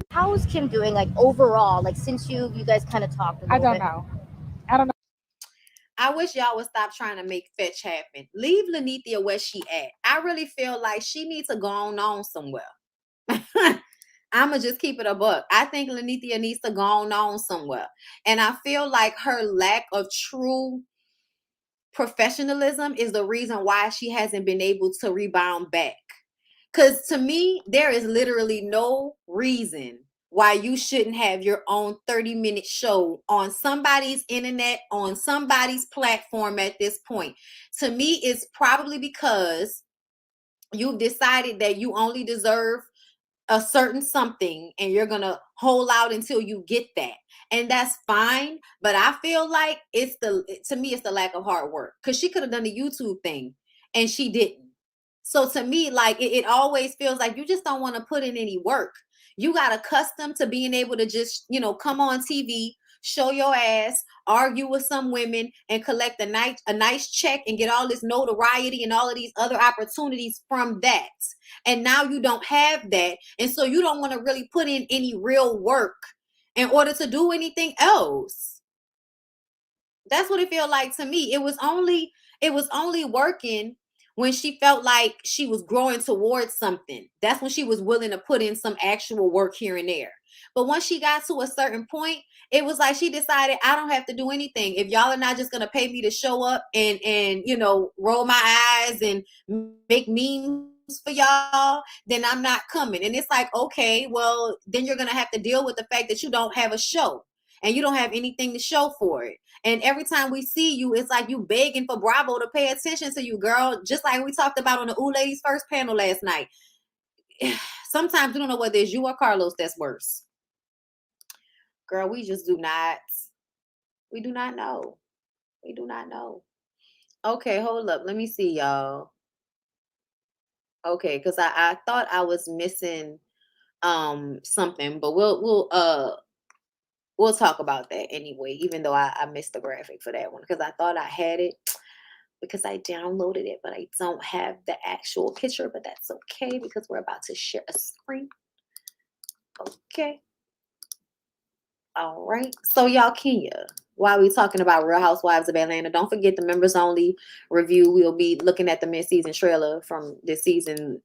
S8: How is Kim doing, like, overall? Like, since you guys kind of talked a little
S5: bit. I don't know.
S3: I wish y'all would stop trying to make fetch happen. Leave Lenithia where she at. I really feel like she needs to go on somewhere. I'ma just keep it a buck. I think Lenithia needs to go on somewhere. And I feel like her lack of true professionalism is the reason why she hasn't been able to rebound back. Because to me, there is literally no reason why you shouldn't have your own 30-minute show on somebody's internet, on somebody's platform at this point. To me, it's probably because you've decided that you only deserve a certain something and you're gonna hold out until you get that, and that's fine. But I feel like to me it's the lack of hard work, because she could have done the YouTube thing and she didn't. So to me, like, it always feels like you just don't want to put in any work. You got accustomed to being able to just, come on TV, show your ass, argue with some women, and collect a nice check and get all this notoriety and all of these other opportunities from that. And now you don't have that. And so you don't want to really put in any real work in order to do anything else. That's what it felt like to me. It was only working when she felt like she was growing towards something. That's when she was willing to put in some actual work here and there. But once she got to a certain point, it was like she decided, I don't have to do anything. If y'all are not just gonna pay me to show up and roll my eyes and make memes for y'all, then I'm not coming. And it's like, okay, well, then you're gonna have to deal with the fact that you don't have a show and you don't have anything to show for it. And every time we see you, it's like you begging for Bravo to pay attention to you, girl. Just like we talked about on the Ooh Ladies First panel last night. Sometimes we don't know whether it's you or Carlos that's worse. Girl, we just do not. We do not know. We do not know. Okay, hold up. Let me see, y'all. Okay, because I thought I was missing something, but we'll talk about that anyway, even though I missed the graphic for that one because I thought I had it because I downloaded it, but I don't have the actual picture, but that's okay because we're about to share a screen. Okay. All right. So y'all, Kenya, while we talking about Real Housewives of Atlanta, don't forget the members only review. We'll be looking at the mid-season trailer from this season.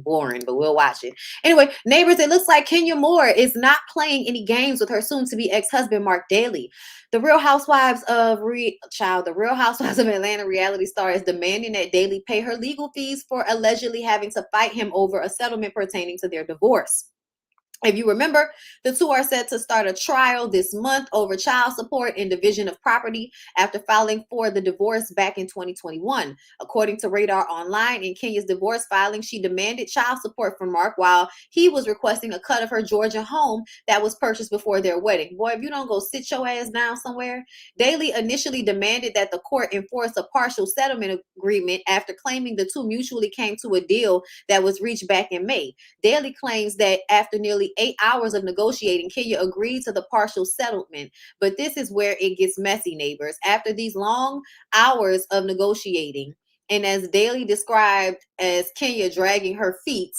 S3: Boring, but we'll watch it. Anyway, neighbors, it looks like Kenya Moore is not playing any games with her soon-to-be ex-husband, Mark Daly. The Real Housewives of Atlanta reality star is demanding that Daly pay her legal fees for allegedly having to fight him over a settlement pertaining to their divorce. If you remember, the two are set to start a trial this month over child support and division of property after filing for the divorce back in 2021. According to Radar Online, in Kenya's divorce filing, she demanded child support from Mark while he was requesting a cut of her Georgia home that was purchased before their wedding. Boy, if you don't go sit your ass down somewhere. Daly initially demanded that the court enforce a partial settlement agreement after claiming the two mutually came to a deal that was reached back in May. Daly claims that after nearly 8 hours of negotiating, Kenya agreed to the partial settlement. But this is where it gets messy, neighbors. After these long hours of negotiating, and as Daly described as Kenya dragging her feet,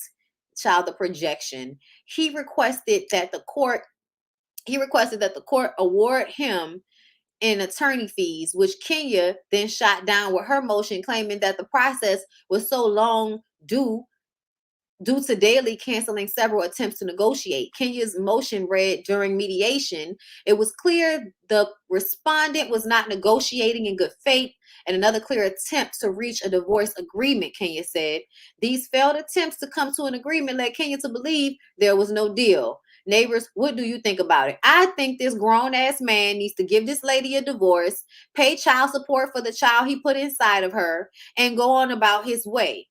S3: child, the projection, he requested that the court award him in attorney fees, which Kenya then shot down with her motion, claiming that the process was so long due to Daly canceling several attempts to negotiate. Kenya's motion read during mediation, it was clear the respondent was not negotiating in good faith and another clear attempt to reach a divorce agreement, Kenya said. These failed attempts to come to an agreement led Kenya to believe there was no deal. Neighbors, what do you think about it? I think this grown-ass man needs to give this lady a divorce, pay child support for the child he put inside of her, and go on about his way.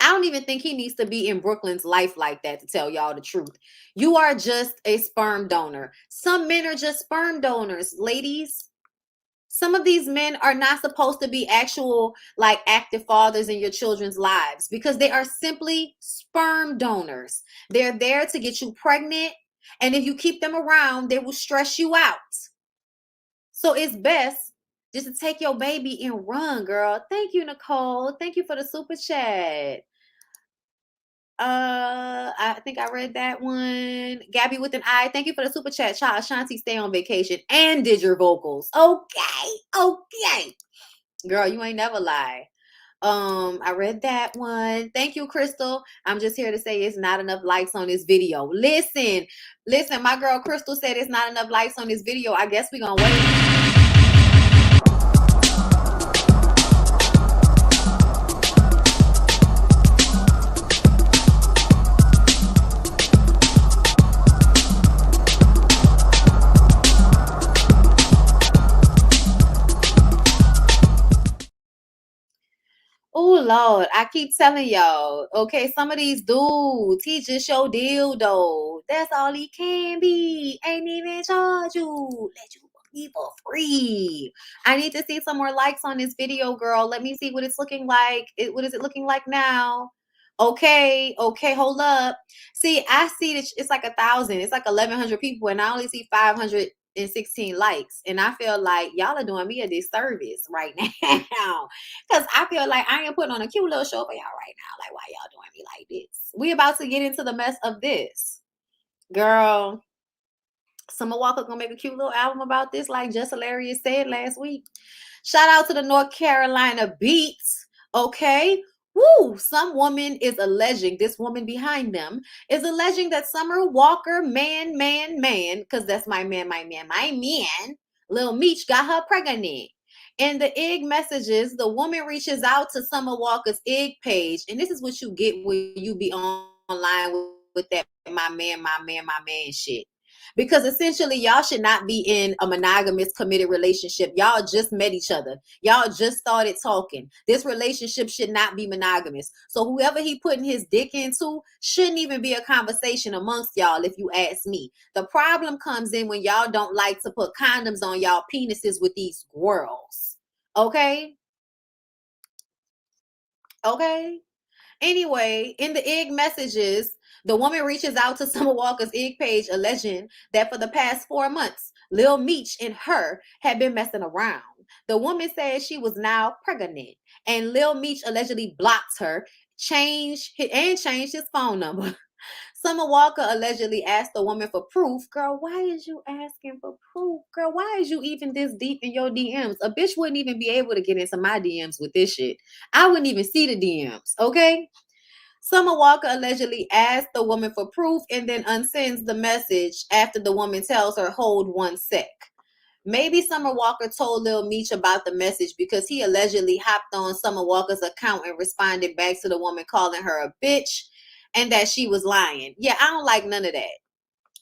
S3: I don't even think he needs to be in Brooklyn's life like that, to tell y'all the truth. You are just a sperm donor. Some men are just sperm donors, ladies. Some of these men are not supposed to be actual, like, active fathers in your children's lives because they are simply sperm donors. They're there to get you pregnant, and if you keep them around, they will stress you out. So it's best just to take your baby and run, girl. Thank you, Nicole. Thank you for the super chat. I think I read that one. Gabby with an I. Thank you for the super chat. Child, Shanti stay on vacation and did your vocals. Okay. Girl, you ain't never lie. I read that one. Thank you, Crystal. I'm just here to say it's not enough likes on this video. Listen, my girl Crystal said it's not enough likes on this video. I guess we're gonna wait. Oh, Lord, I keep telling y'all, okay, some of these dudes, he just show deal, though. That's all he can be. Ain't even charge you. Let you be for free. I need to see some more likes on this video, girl. Let me see what it's looking like. What is it looking like now? Okay, hold up. See, I see that it's like 1,000. It's like 1,100 people, and I only see 516 likes. And I feel like y'all are doing me a disservice right now. Because I feel like I am putting on a cute little show for y'all right now. Like, why y'all doing me like this? We about to get into the mess of this. Girl, Summer Walker gonna make a cute little album about this, like Just Hilarious said last week. Shout out to the North Carolina Beats. Okay. Woo! Some woman is alleging, this woman behind them is alleging that Summer Walker, man, because that's my man, Lil Meech got her pregnant. In the IG messages, the woman reaches out to Summer Walker's IG page, and this is what you get when you be online with that my man shit. Because essentially, y'all should not be in a monogamous, committed relationship. Y'all just met each other. Y'all just started talking. This relationship should not be monogamous. So whoever he putting his dick into shouldn't even be a conversation amongst y'all, if you ask me. The problem comes in when y'all don't like to put condoms on y'all penises with these girls. Okay? Okay? Anyway, in the IG messages, the woman reaches out to Summer Walker's IG page alleging that for the past 4 months, Lil Meech and her had been messing around. The woman said she was now pregnant, and Lil Meech allegedly blocked her, changed his phone number. Summer Walker allegedly asked the woman for proof. Girl, why is you asking for proof? Girl, why is you even this deep in your DMs? A bitch wouldn't even be able to get into my DMs with this shit. I wouldn't even see the DMs, okay? Summer Walker allegedly asked the woman for proof and then unsends the message after the woman tells her, hold 1 sec. Maybe Summer Walker told Lil Meech about the message because he allegedly hopped on Summer Walker's account and responded back to the woman calling her a bitch and that she was lying. Yeah, I don't like none of that.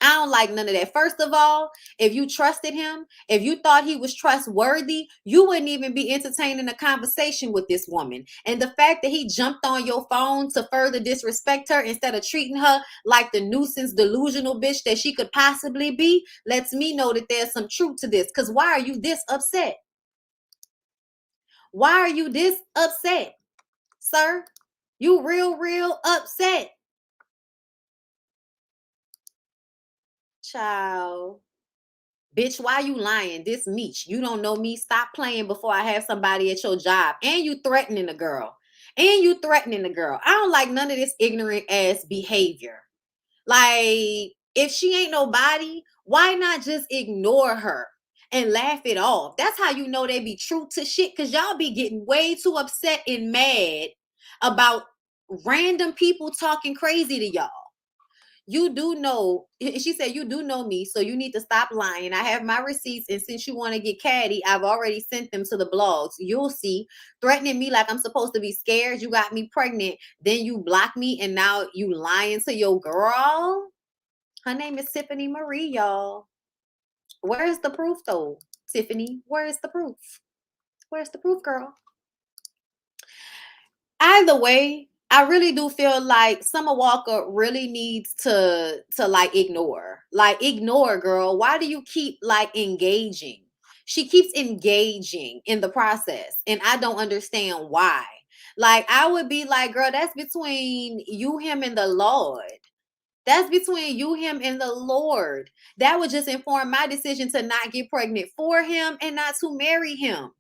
S3: I don't like none of that. First of all, if you trusted him, if you thought he was trustworthy, you wouldn't even be entertaining a conversation with this woman. And the fact that he jumped on your phone to further disrespect her instead of treating her like the nuisance, delusional bitch that she could possibly be, lets me know that there's some truth to this. Because why are you this upset? Why are you this upset, sir? You real upset. Child. Bitch, why you lying? This Meech. You don't know me. Stop playing before I have somebody at your job. And you threatening the girl. I don't like none of this ignorant ass behavior. Like, if she ain't nobody, why not just ignore her and laugh it off? That's how you know they be true to shit. Because y'all be getting way too upset and mad about random people talking crazy to y'all. You do know, she said, you do know me, so you need to stop lying. I have my receipts, and since you want to get catty, I've already sent them to the blogs. You'll see. Threatening me like I'm supposed to be scared. You got me pregnant. Then you block me, and now you lying to your girl? Her name is Tiffany Marie, y'all. Where's the proof, though, Tiffany? Where's the proof? Where's the proof, girl? Either way, I really do feel like Summer Walker really needs to like ignore. Like, ignore, girl. Why do you keep like engaging? She keeps engaging in the process, and I don't understand why. Like, I would be like, girl, that's between you, him, and the Lord. That's between you, him, and the Lord. That would just inform my decision to not get pregnant for him and not to marry him.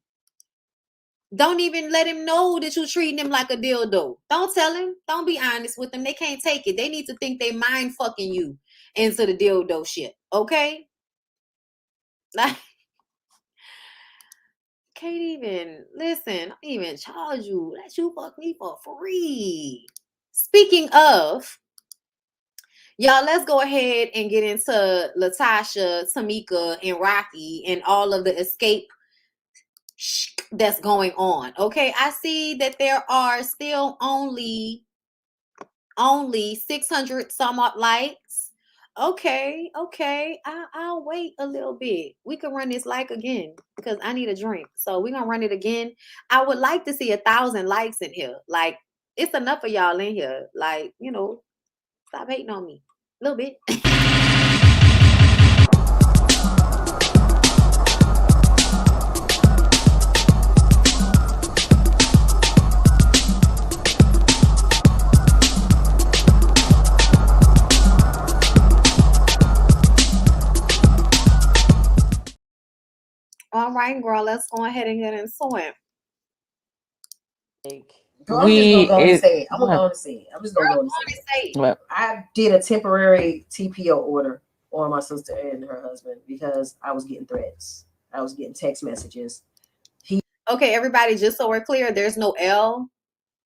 S3: Don't even let him know that you're treating him like a dildo. Don't tell him. Don't be honest with them. They can't take it. They need to think they mind fucking you into the dildo shit. Okay? Like, can't even, listen, I don't even charge you. Let you fuck me for free. Speaking of, y'all, let's go ahead and get into Latasha, Tamika, and Rocky and all of the escape that's going on. Okay, I see that there are still only 600 somewhat likes. Okay, I'll wait a little bit. We can run this like again because I need a drink, so we're gonna run it again. I would like to see 1,000 likes in here. Like, it's enough of y'all in here. Like, you know, stop hating on me a little bit. All right, girl, let's go ahead and get into it.
S9: I'm just gonna say it. I'm gonna say it. I'm just gonna go and say it.
S3: Say
S9: I did a temporary TPO order on my sister and her husband because I was getting threats. I was getting text messages.
S3: Okay, everybody, just so we're clear, there's no L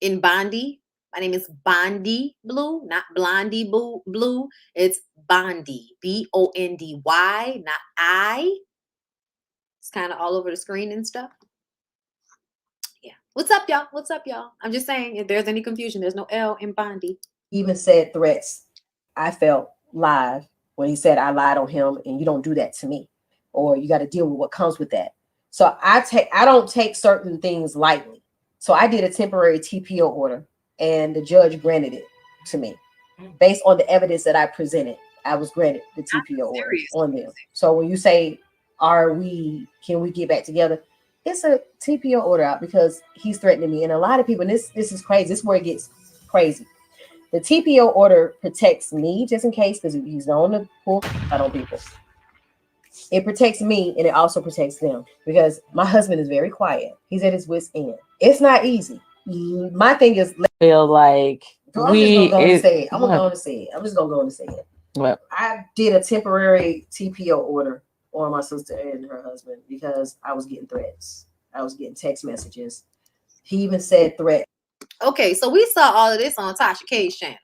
S3: in Bondi. My name is BondyBlue, not Blondie Blue. It's Bondi, Bondy, not I. It's kind of all over the screen and stuff. Yeah. What's up, y'all? What's up, y'all? I'm just saying, if there's any confusion, there's no L in Bondi.
S9: Even said threats. I felt live when he said I lied on him, and you don't do that to me, or you got to deal with what comes with that. So I don't take certain things lightly. So I did a temporary TPO order, and the judge granted it to me based on the evidence that I presented. I was granted the TPO order on them. So when you say, can we get back together? It's a TPO order out because he's threatening me. And a lot of people, and this is crazy. This is where it gets crazy. The TPO order protects me just in case, because he's known to pull out on people. It protects me, and it also protects them because my husband is very quiet. He's at his wit's end. It's not easy. My thing is,
S10: feel like
S9: I'm just gonna go and say it. I'm gonna go and say it. I'm just gonna go and say it.
S10: What?
S9: I did a temporary TPO order on my sister and her husband because I was getting threats. I was getting text messages. He even said threat.
S3: Okay, so we saw all of this on Tasha K's channel.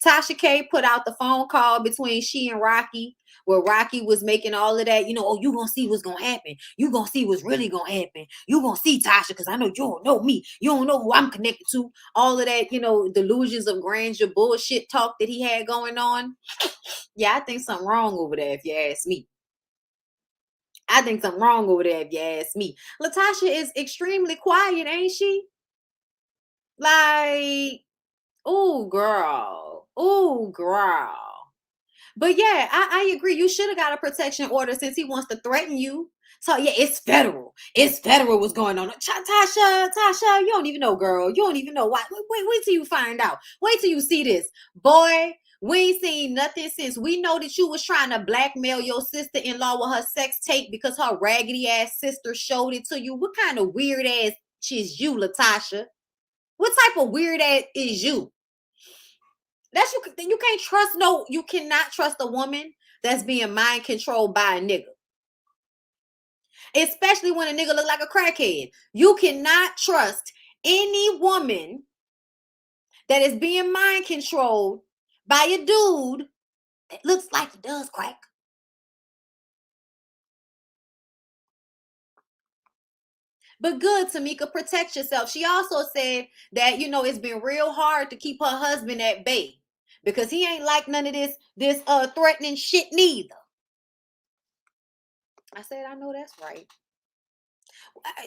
S3: Tasha K put out the phone call between she and Rocky, where Rocky was making all of that, oh, you gonna see what's gonna happen. You gonna see what's really gonna happen. You gonna see Tasha, because I know you don't know me. You don't know who I'm connected to. All of that, delusions of grandeur bullshit talk that he had going on. Yeah, I think something wrong over there, if you ask me. I think something wrong over there, if you ask me. Latasha is extremely quiet, ain't she? Like, oh, girl. Oh, girl. But yeah, I agree. You should have got a protection order since he wants to threaten you. So yeah, it's federal. It's federal what's going on. Tasha, you don't even know, girl. You don't even know why. Wait till you find out. Wait till you see this. Boy, we ain't seen nothing since we know that you was trying to blackmail your sister-in-law with her sex tape because her raggedy ass sister showed it to you. What kind of weird ass is you, Latasha? What type of weird ass is you? You can't trust you cannot trust a woman that's being mind controlled by a nigga. Especially when a nigga look like a crackhead. You cannot trust any woman that is being mind controlled by a dude that looks like he does crack. But good, Tamika, protect yourself. She also said that, it's been real hard to keep her husband at bay because he ain't like none of this threatening shit neither. I said, I know that's right.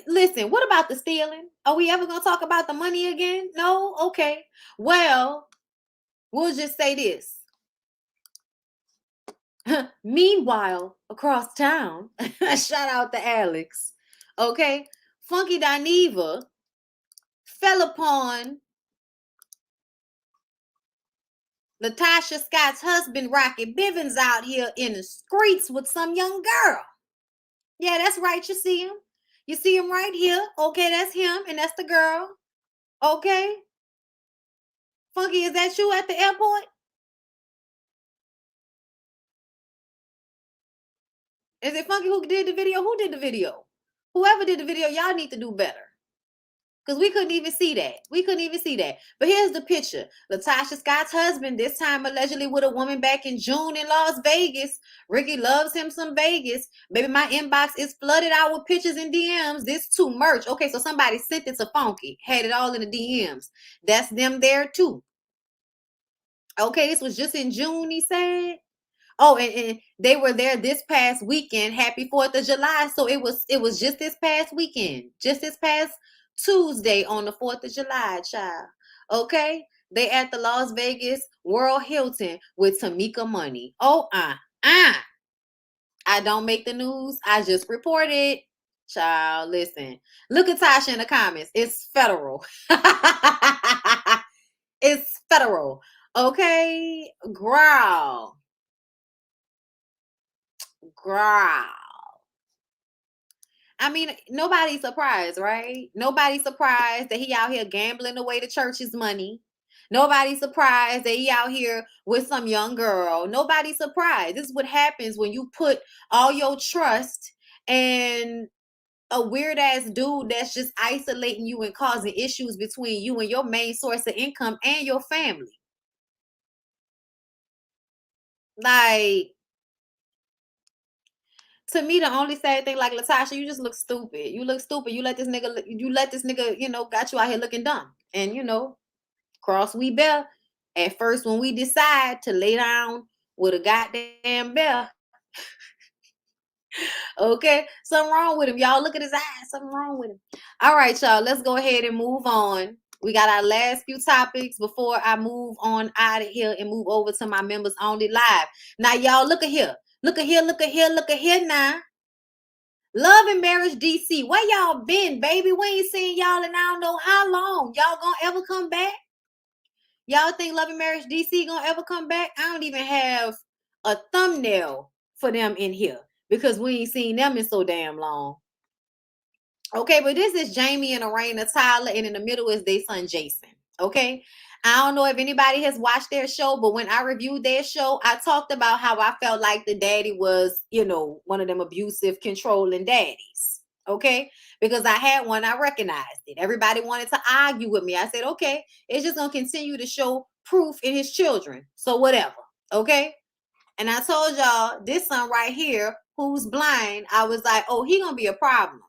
S3: Listen, what about the stealing? Are we ever going to talk about the money again? No? Okay. Well, we'll just say this. Meanwhile, across town, shout out to Alex. Okay. Funky Dineva fell upon Latasha Scott's husband, Rocky Bivens, out here in the streets with some young girl. Yeah, that's right. You see him. You see him right here. Okay, that's him, and that's the girl. Okay. Funky, is that you at the airport? Is it Funky who did the video? Who did the video? Whoever did the video, y'all need to do better. Because we couldn't even see that. We couldn't even see that. But here's the picture. Latasha Scott's husband, this time allegedly with a woman back in June in Las Vegas. Ricky loves him some Vegas. Baby, my inbox is flooded out with pictures and DMs. This too merch. Okay, so somebody sent it to Funky. Had it all in the DMs. That's them there too. Okay, this was just in June, he said. Oh, and they were there this past weekend. Happy 4th of July. So it was just this past weekend. Just this past Tuesday on the 4th of July, child. Okay? They at the Las Vegas World Hilton with Tamika money. Oh, I don't make the news. I just report it. Child, listen. Look at Tasha in the comments. It's federal. It's federal. Okay? Growl. I mean, nobody's surprised, right? Nobody's surprised that he out here gambling away the church's money. Nobody's surprised that he out here with some young girl. Nobody's surprised. This is what happens when you put all your trust in a weird ass dude that's just isolating you and causing issues between you and your main source of income and your family. Like, to me, the only sad thing, like Latasha, you just look stupid. You look stupid. You let this nigga, you know, got you out here looking dumb. And you know, cross we bear. At first, when we decide to lay down with a goddamn bear, okay, something wrong with him. Y'all look at his eyes. Something wrong with him. All right, y'all. Let's go ahead and move on. We got our last few topics before I move on out of here and move over to my members only live. Now, y'all, look at here. Look at here. Look at here. Look at here now. Love and Marriage DC. Where y'all been, baby? We ain't seen y'all in I don't know how long. Y'all gonna ever come back? Y'all think Love and Marriage DC gonna ever come back? I don't even have a thumbnail for them in here because we ain't seen them in so damn long. Okay, but this is Jamie and Arena Tyler, and in the middle is their son Jason. Okay, I don't know if anybody has watched their show, but when I reviewed their show, I talked about how I felt like the daddy was, you know, one of them abusive, controlling daddies. Okay, because I had one, I recognized it. Everybody wanted to argue with me. I said, okay, it's just gonna continue to show proof in his children. So whatever. Okay. And I told y'all this son right here, who's blind, I was like, oh, he gonna be a problem.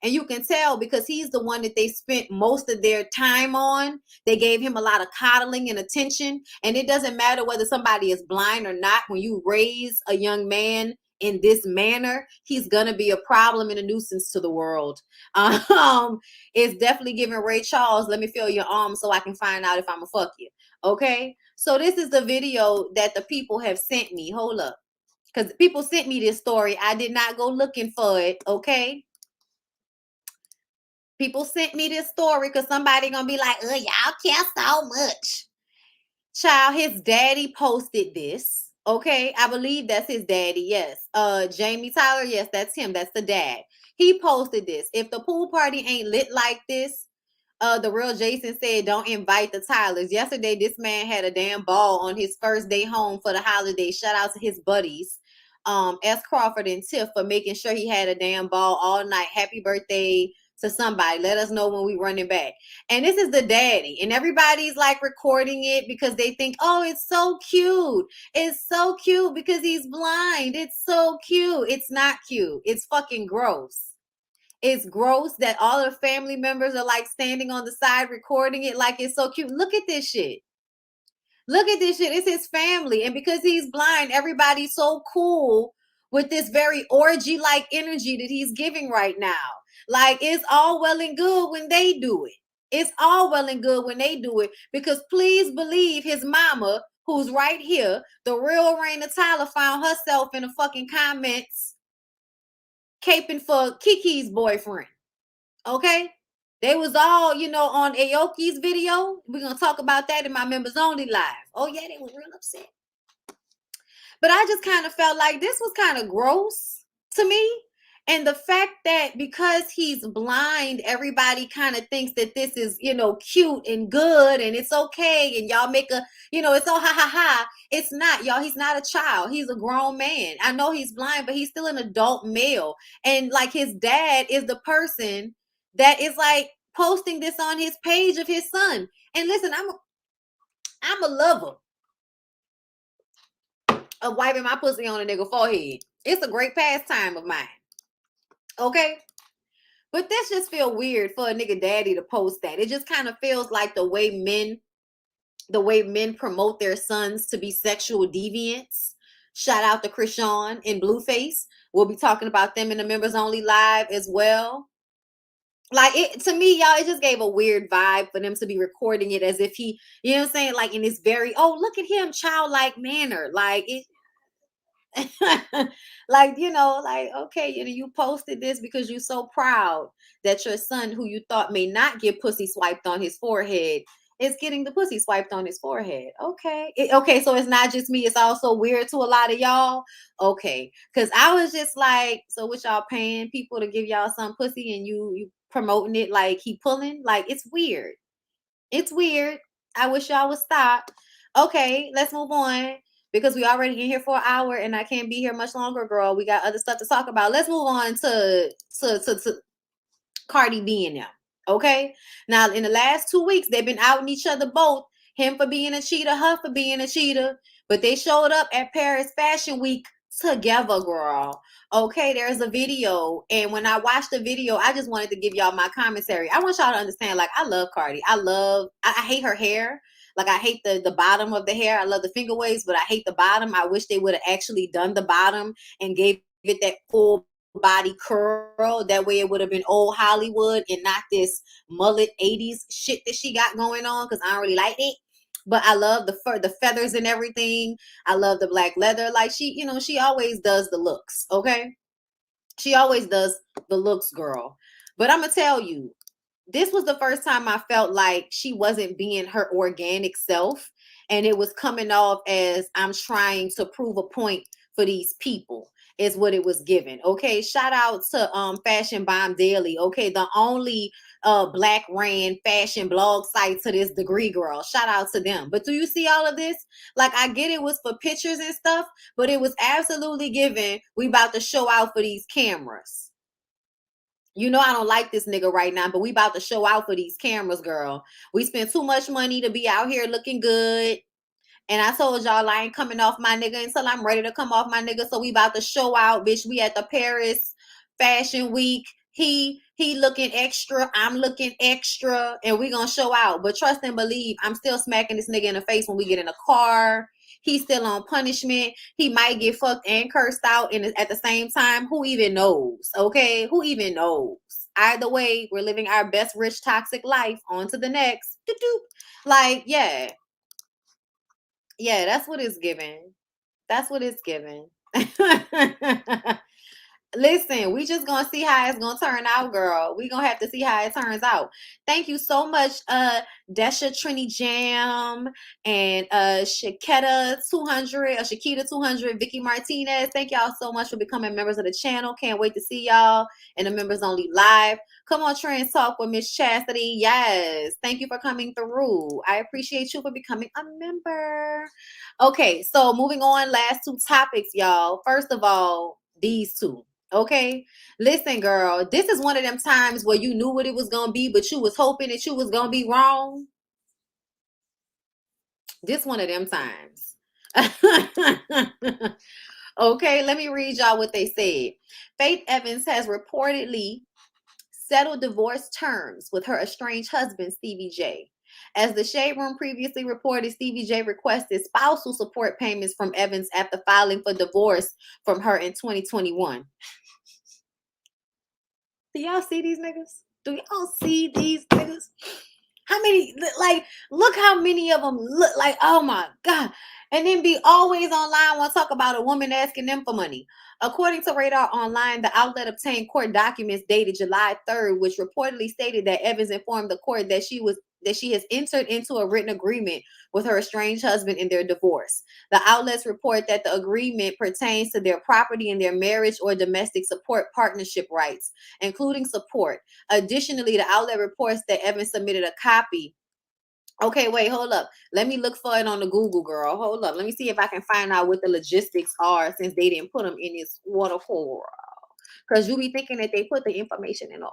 S3: And you can tell because he's the one that they spent most of their time on. They gave him a lot of coddling and attention. And it doesn't matter whether somebody is blind or not. When you raise a young man in this manner, he's gonna be a problem and a nuisance to the world. It's definitely giving Ray Charles, let me feel your arm so I can find out if I'm a fuck you. Okay, so this is the video that the people have sent me. Hold up, because people sent me this story. I did not go looking for it. Okay, people sent me this story because somebody gonna be like, oh, y'all care so much. Child, his daddy posted this. Okay, I believe that's his daddy. Yes. Jamie Tyler, yes, that's him. That's the dad. He posted this. If the pool party ain't lit like this, the real Jason said, don't invite the Tylers. Yesterday, this man had a damn ball on his first day home for the holiday. Shout out to his buddies, S. Crawford and Tiff, for making sure he had a damn ball all night. Happy birthday to somebody. Let us know when we running back. And this is the daddy. And everybody's like recording it because they think, oh, it's so cute. It's so cute because he's blind. It's so cute. It's not cute. It's fucking gross. It's gross that all the family members are like standing on the side recording it like it's so cute. Look at this shit. Look at this shit. It's his family. And because he's blind, everybody's so cool with this very orgy-like energy that he's giving right now. Like, it's all well and good when they do it. It's all well and good when they do it. Because please believe his mama, who's right here, the real Raina Tyler, found herself in the fucking comments caping for Kiki's boyfriend. Okay? They was all, you know, on Aoki's video. We're going to talk about that in my members only live. Oh, yeah, they were real upset. But I just kind of felt like this was kind of gross to me. And the fact that because he's blind, everybody kind of thinks that this is, you know, cute and good and it's okay. And y'all make a, you know, it's all ha ha ha. It's not, y'all. He's not a child. He's a grown man. I know he's blind, but he's still an adult male. And like his dad is the person that is like posting this on his page of his son. And listen, I'm a lover of wiping my pussy on a nigga forehead. It's a great pastime of mine. Okay? But this just feel weird for a nigga daddy to post that. It just kind of feels like the way men promote their sons to be sexual deviants. Shout out to Krishan and Blueface. We'll be talking about them in the members only live as well. Like, it to me, y'all, it just gave a weird vibe for them to be recording it as if he, you know what I'm saying? Like in this very, oh, look at him, childlike manner. Like it like, you know, like, okay, you posted this because you're so proud that your son, who you thought may not get pussy swiped on his forehead, is getting the pussy swiped on his forehead. Okay. Okay, so it's not just me. It's also weird to a lot of y'all. Okay. Because I was just like, so what y'all paying people to give y'all some pussy and you promoting it like he pulling? Like, it's weird. It's weird. I wish y'all would stop. Okay, let's move on. Because we already in here for an hour and I can't be here much longer, girl. We got other stuff to talk about. Let's move on to Cardi B and them. Okay. Now, in the last 2 weeks, they've been outing each other both. Him for being a cheater, her for being a cheater. But they showed up at Paris Fashion Week together, girl. Okay, there's a video. And when I watched the video, I just wanted to give y'all my commentary. I want y'all to understand, like, I love Cardi. I hate her hair. Like, I hate the bottom of the hair. I love the finger waves, but I hate the bottom. I wish they would have actually done the bottom and gave it that full body curl. That way it would have been old Hollywood and not this mullet 80s shit that she got going on, because I don't really like it. But I love the feathers and everything. I love the black leather. Like, she always does the looks. Okay, she always does the looks, girl. But I'm gonna tell you, this was the first time I felt like she wasn't being her organic self, and it was coming off as I'm trying to prove a point for these people, is what it was given. Okay, shout out to Fashion Bomb Daily. Okay, the only black ran fashion blog site to this degree, girl. Shout out to them. But do you see all of this? Like, I get it was for pictures and stuff, but it was absolutely given. We about to show out for these cameras. You know I don't like this nigga right now, but we about to show out for these cameras, girl. We spent too much money to be out here looking good. And I told y'all I ain't coming off my nigga until I'm ready to come off my nigga. So we about to show out, bitch. We at the Paris Fashion Week. He looking extra. I'm looking extra. And we gonna show out. But trust and believe, I'm still smacking this nigga in the face when we get in a car. He's still on punishment. He might get fucked and cursed out at the same time. Who even knows? Okay? Who even knows? Either way, we're living our best rich toxic life. On to the next. Like, yeah. Yeah, that's what it's giving. That's what it's giving. Listen, we just gonna see how it's gonna turn out, girl. We gonna have to see how it turns out. Thank you so much, Desha Trini Jam and Shakita 200, Shakita 200, Vicky Martinez. Thank y'all so much for becoming members of the channel. Can't wait to see y'all in the members only live. Come on, Trans Talk with Miss Chastity. Yes, thank you for coming through. I appreciate you for becoming a member. Okay, so moving on, last two topics, y'all. First of all, these two. Okay, listen, girl, this is one of them times where you knew what it was gonna be, but you was hoping that you was gonna be wrong. This one of them times. Okay, let me read y'all what they said. Faith Evans has reportedly settled divorce terms with her estranged husband, Stevie J. As the Shade Room previously reported, Stevie J requested spousal support payments from Evans after filing for divorce from her in 2021. Do y'all see these niggas? Do y'all see these niggas? How many, like, look how many of them look like, oh my God. And then be always online want to talk about a woman asking them for money. According to Radar Online, the outlet obtained court documents dated July 3rd, which reportedly stated that Evans informed the court that she has entered into a written agreement with her estranged husband in their divorce. The outlets report that the agreement pertains to their property and their marriage or domestic support partnership rights, including support. Additionally, the outlet reports that Evans submitted a copy. Okay, wait, hold up. Let me look for it on the Google, girl. Hold up. Let me see if I can find out what the logistics are, since they didn't put them in this article. Because you be thinking that they put the information in an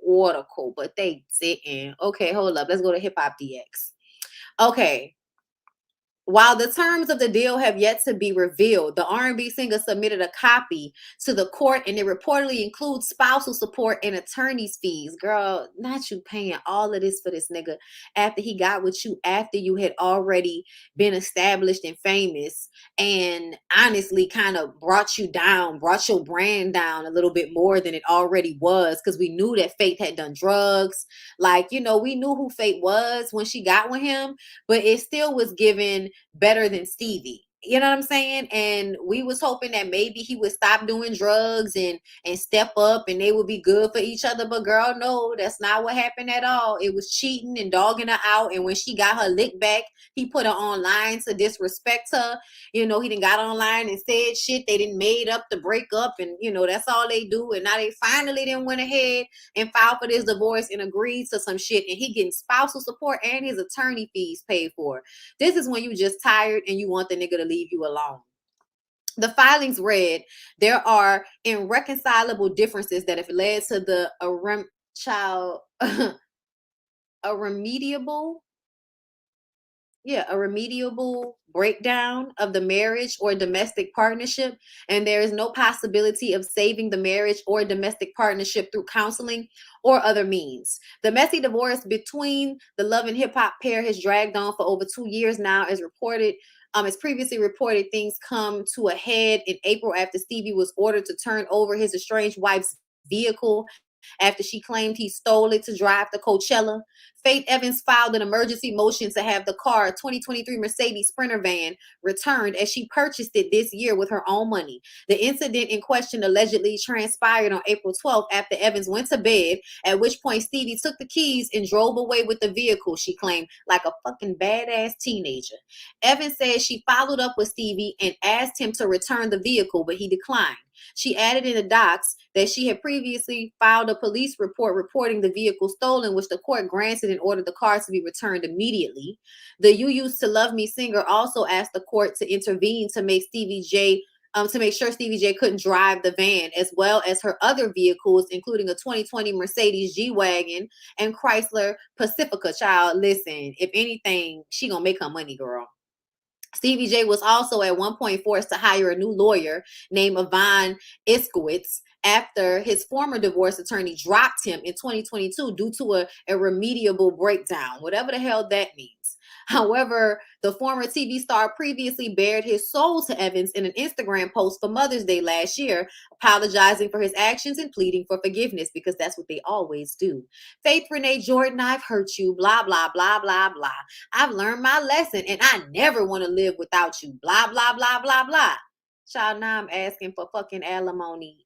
S3: article, but they didn't. Okay, hold up. Let's go to Hip Hop DX. Okay. While the terms of the deal have yet to be revealed, the R&B singer submitted a copy to the court, and it reportedly includes spousal support and attorney's fees. Girl, not you paying all of this for this nigga after he got with you, after you had already been established and famous, and honestly kind of brought you down, brought your brand down a little bit more than it already was, because we knew that Faith had done drugs. Like, you know, we knew who Faith was when she got with him, but it still was given better than Stevie. You know what I'm saying? And we was hoping that maybe he would stop doing drugs and step up and they would be good for each other. But girl, no, that's not what happened at all. It was cheating and dogging her out. And when she got her lick back, he put her online to disrespect her. You know, he done got online and said shit. They didn't made up the breakup, and you know, that's all they do. And now they finally didn't went ahead and filed for this divorce and agreed to some shit. And he getting spousal support and his attorney fees paid for. This is when you just tired and you want the nigga to leave you alone. The filings read, there are irreconcilable differences that have led to the irremediable breakdown of the marriage or domestic partnership, and there is no possibility of saving the marriage or domestic partnership through counseling or other means. The messy divorce between the Love and Hip Hop pair has dragged on for over 2 years now, as previously reported. Things come to a head in April after Stevie was ordered to turn over his estranged wife's vehicle after she claimed he stole it to drive to Coachella. Faith Evans filed an emergency motion to have the car, a 2023 Mercedes Sprinter van, returned as she purchased it this year with her own money. The incident in question allegedly transpired on April 12th after Evans went to bed, at which point Stevie took the keys and drove away with the vehicle, she claimed, like a fucking badass teenager. Evans says she followed up with Stevie and asked him to return the vehicle, but he declined. She added in the docs that she had previously filed a police report reporting the vehicle stolen, which the court granted and ordered the car to be returned immediately. The You Used to Love Me singer also asked the court to intervene to make sure Stevie J couldn't drive the van, as well as her other vehicles, including a 2020 Mercedes G-Wagon and Chrysler Pacifica. Child, listen, if anything, she gonna make her money, girl. Stevie J was also at one point forced to hire a new lawyer named Yvonne Iskowitz after his former divorce attorney dropped him in 2022 due to a irremediable breakdown, whatever the hell that means. However, the former TV star previously bared his soul to Evans in an Instagram post for Mother's Day last year, apologizing for his actions and pleading for forgiveness, because that's what they always do. Faith Renee Jordan, I've hurt you, blah, blah, blah, blah, blah. I've learned my lesson and I never want to live without you, blah, blah, blah, blah, blah. Child, now I'm asking for fucking alimony.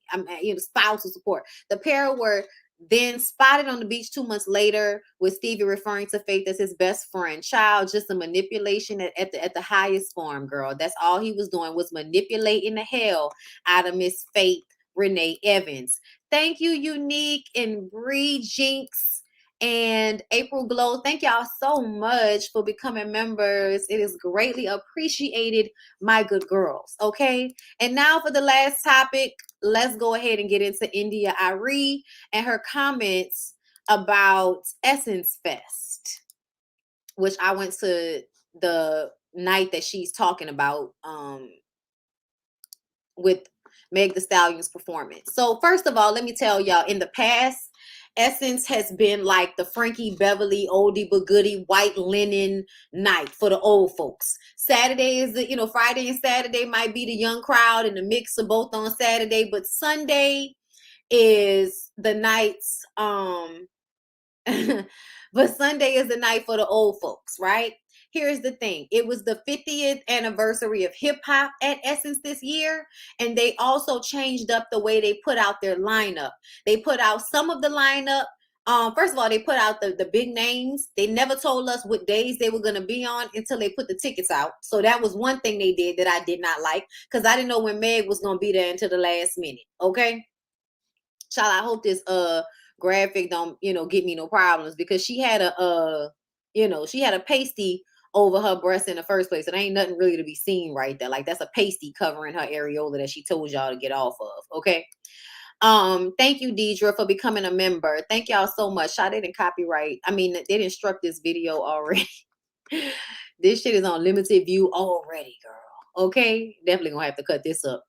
S3: Spousal support. The pair were then spotted on the beach 2 months later, with Stevie referring to Faith as his best friend. Child, just a manipulation at the highest form, girl. That's all he was doing, was manipulating the hell out of Miss Faith Renee Evans. Thank you, Unique and Bree Jinx and April Glow. Thank y'all so much for becoming members. It is greatly appreciated, my good girls. Okay. And now for the last topic, let's go ahead and get into India Arie and her comments about Essence Fest, which I went to the night that she's talking about with Meg Thee Stallion's performance. So first of all, let me tell y'all, in the past, Essence has been like the Frankie Beverly oldie but goodie white linen night for the old folks. Saturday is the, Friday and Saturday might be the young crowd and the mix of both on Saturday, but Sunday is the nights, but Sunday is the night for the old folks, right? Here's the thing. It was the 50th anniversary of hip hop at Essence this year. And they also changed up the way they put out their lineup. They put out some of the lineup. First of all, they put out the big names. They never told us what days they were going to be on until they put the tickets out. So that was one thing they did that I did not like, because I didn't know when Meg was going to be there until the last minute. Okay. Child, I hope this graphic don't, get me no problems, because she had she had a pasty over her breast in the first place. It ain't nothing really to be seen right there. Like, that's a pasty covering her areola that she told y'all to get off of. Okay. Thank you, Deidre, for becoming a member. Thank y'all so much. I didn't copyright. They didn't struck this video already. This shit is on limited view already, girl. Okay. Definitely gonna have to cut this up.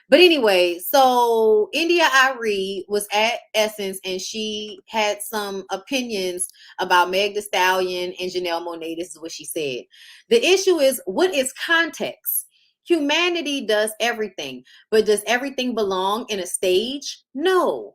S3: But anyway, so India Arie was at Essence and she had some opinions about Meg Thee Stallion and Janelle Monáe. This is what she said. The issue is, what is context? Humanity does everything, but does everything belong in a stage? No.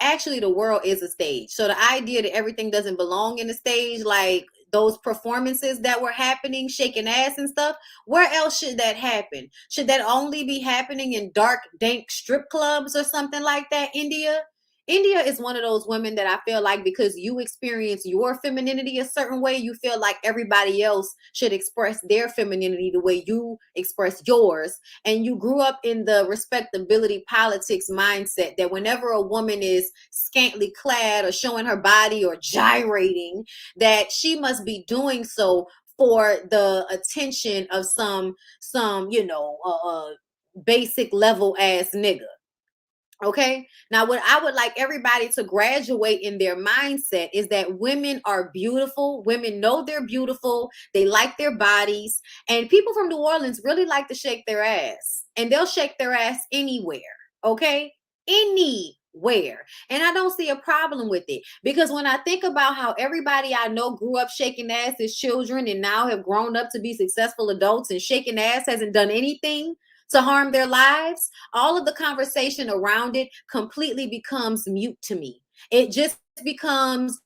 S3: Actually, the world is a stage. So the idea that everything doesn't belong in a stage, like those performances that were happening, shaking ass and stuff, where else should that happen? Should that only be happening in dark, dank strip clubs or something like that, India? India is one of those women that I feel like because you experience your femininity a certain way, you feel like everybody else should express their femininity the way you express yours. And you grew up in the respectability politics mindset that whenever a woman is scantily clad or showing her body or gyrating, that she must be doing so for the attention of some basic level ass nigga. Okay. Now, what I would like everybody to graduate in their mindset is that women are beautiful. Women know they're beautiful. They like their bodies. And people from New Orleans really like to shake their ass. And they'll shake their ass anywhere. Okay. Anywhere. And I don't see a problem with it. Because when I think about how everybody I know grew up shaking ass as children and now have grown up to be successful adults, and shaking ass hasn't done anything to harm their lives, all of the conversation around it completely becomes mute to me. It just becomes,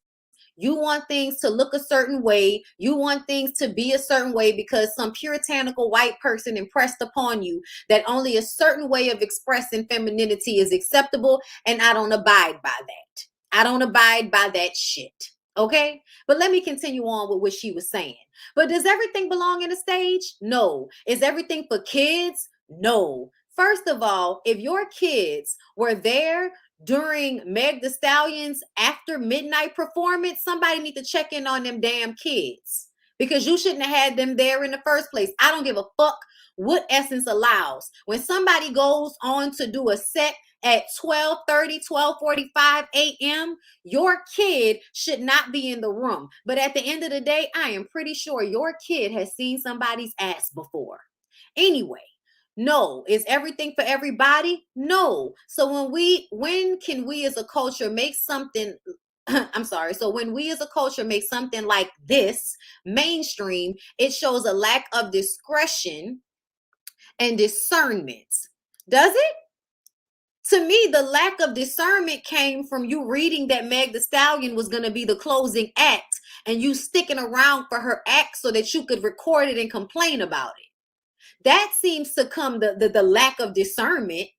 S3: you want things to look a certain way. You want things to be a certain way because some puritanical white person impressed upon you that only a certain way of expressing femininity is acceptable. And I don't abide by that. I don't abide by that shit. Okay. But let me continue on with what she was saying. But does everything belong in a stage? No. Is everything for kids? No. First of all, if your kids were there during Meg Thee Stallion's after midnight performance, somebody need to check in on them damn kids, because you shouldn't have had them there in the first place. I don't give a fuck what Essence allows. When somebody goes on to do a set at 12:30, 12:45 a.m., your kid should not be in the room. But at the end of the day, I am pretty sure your kid has seen somebody's ass before. Anyway, no. Is everything for everybody? No. So when can we as a culture make something I'm sorry. So when we as a culture make something like this mainstream, it shows a lack of discretion and discernment. Does it? To me, the lack of discernment came from you reading that Meg Thee Stallion was going to be the closing act and you sticking around for her act so that you could record it and complain about it. That seems to come the lack of discernment.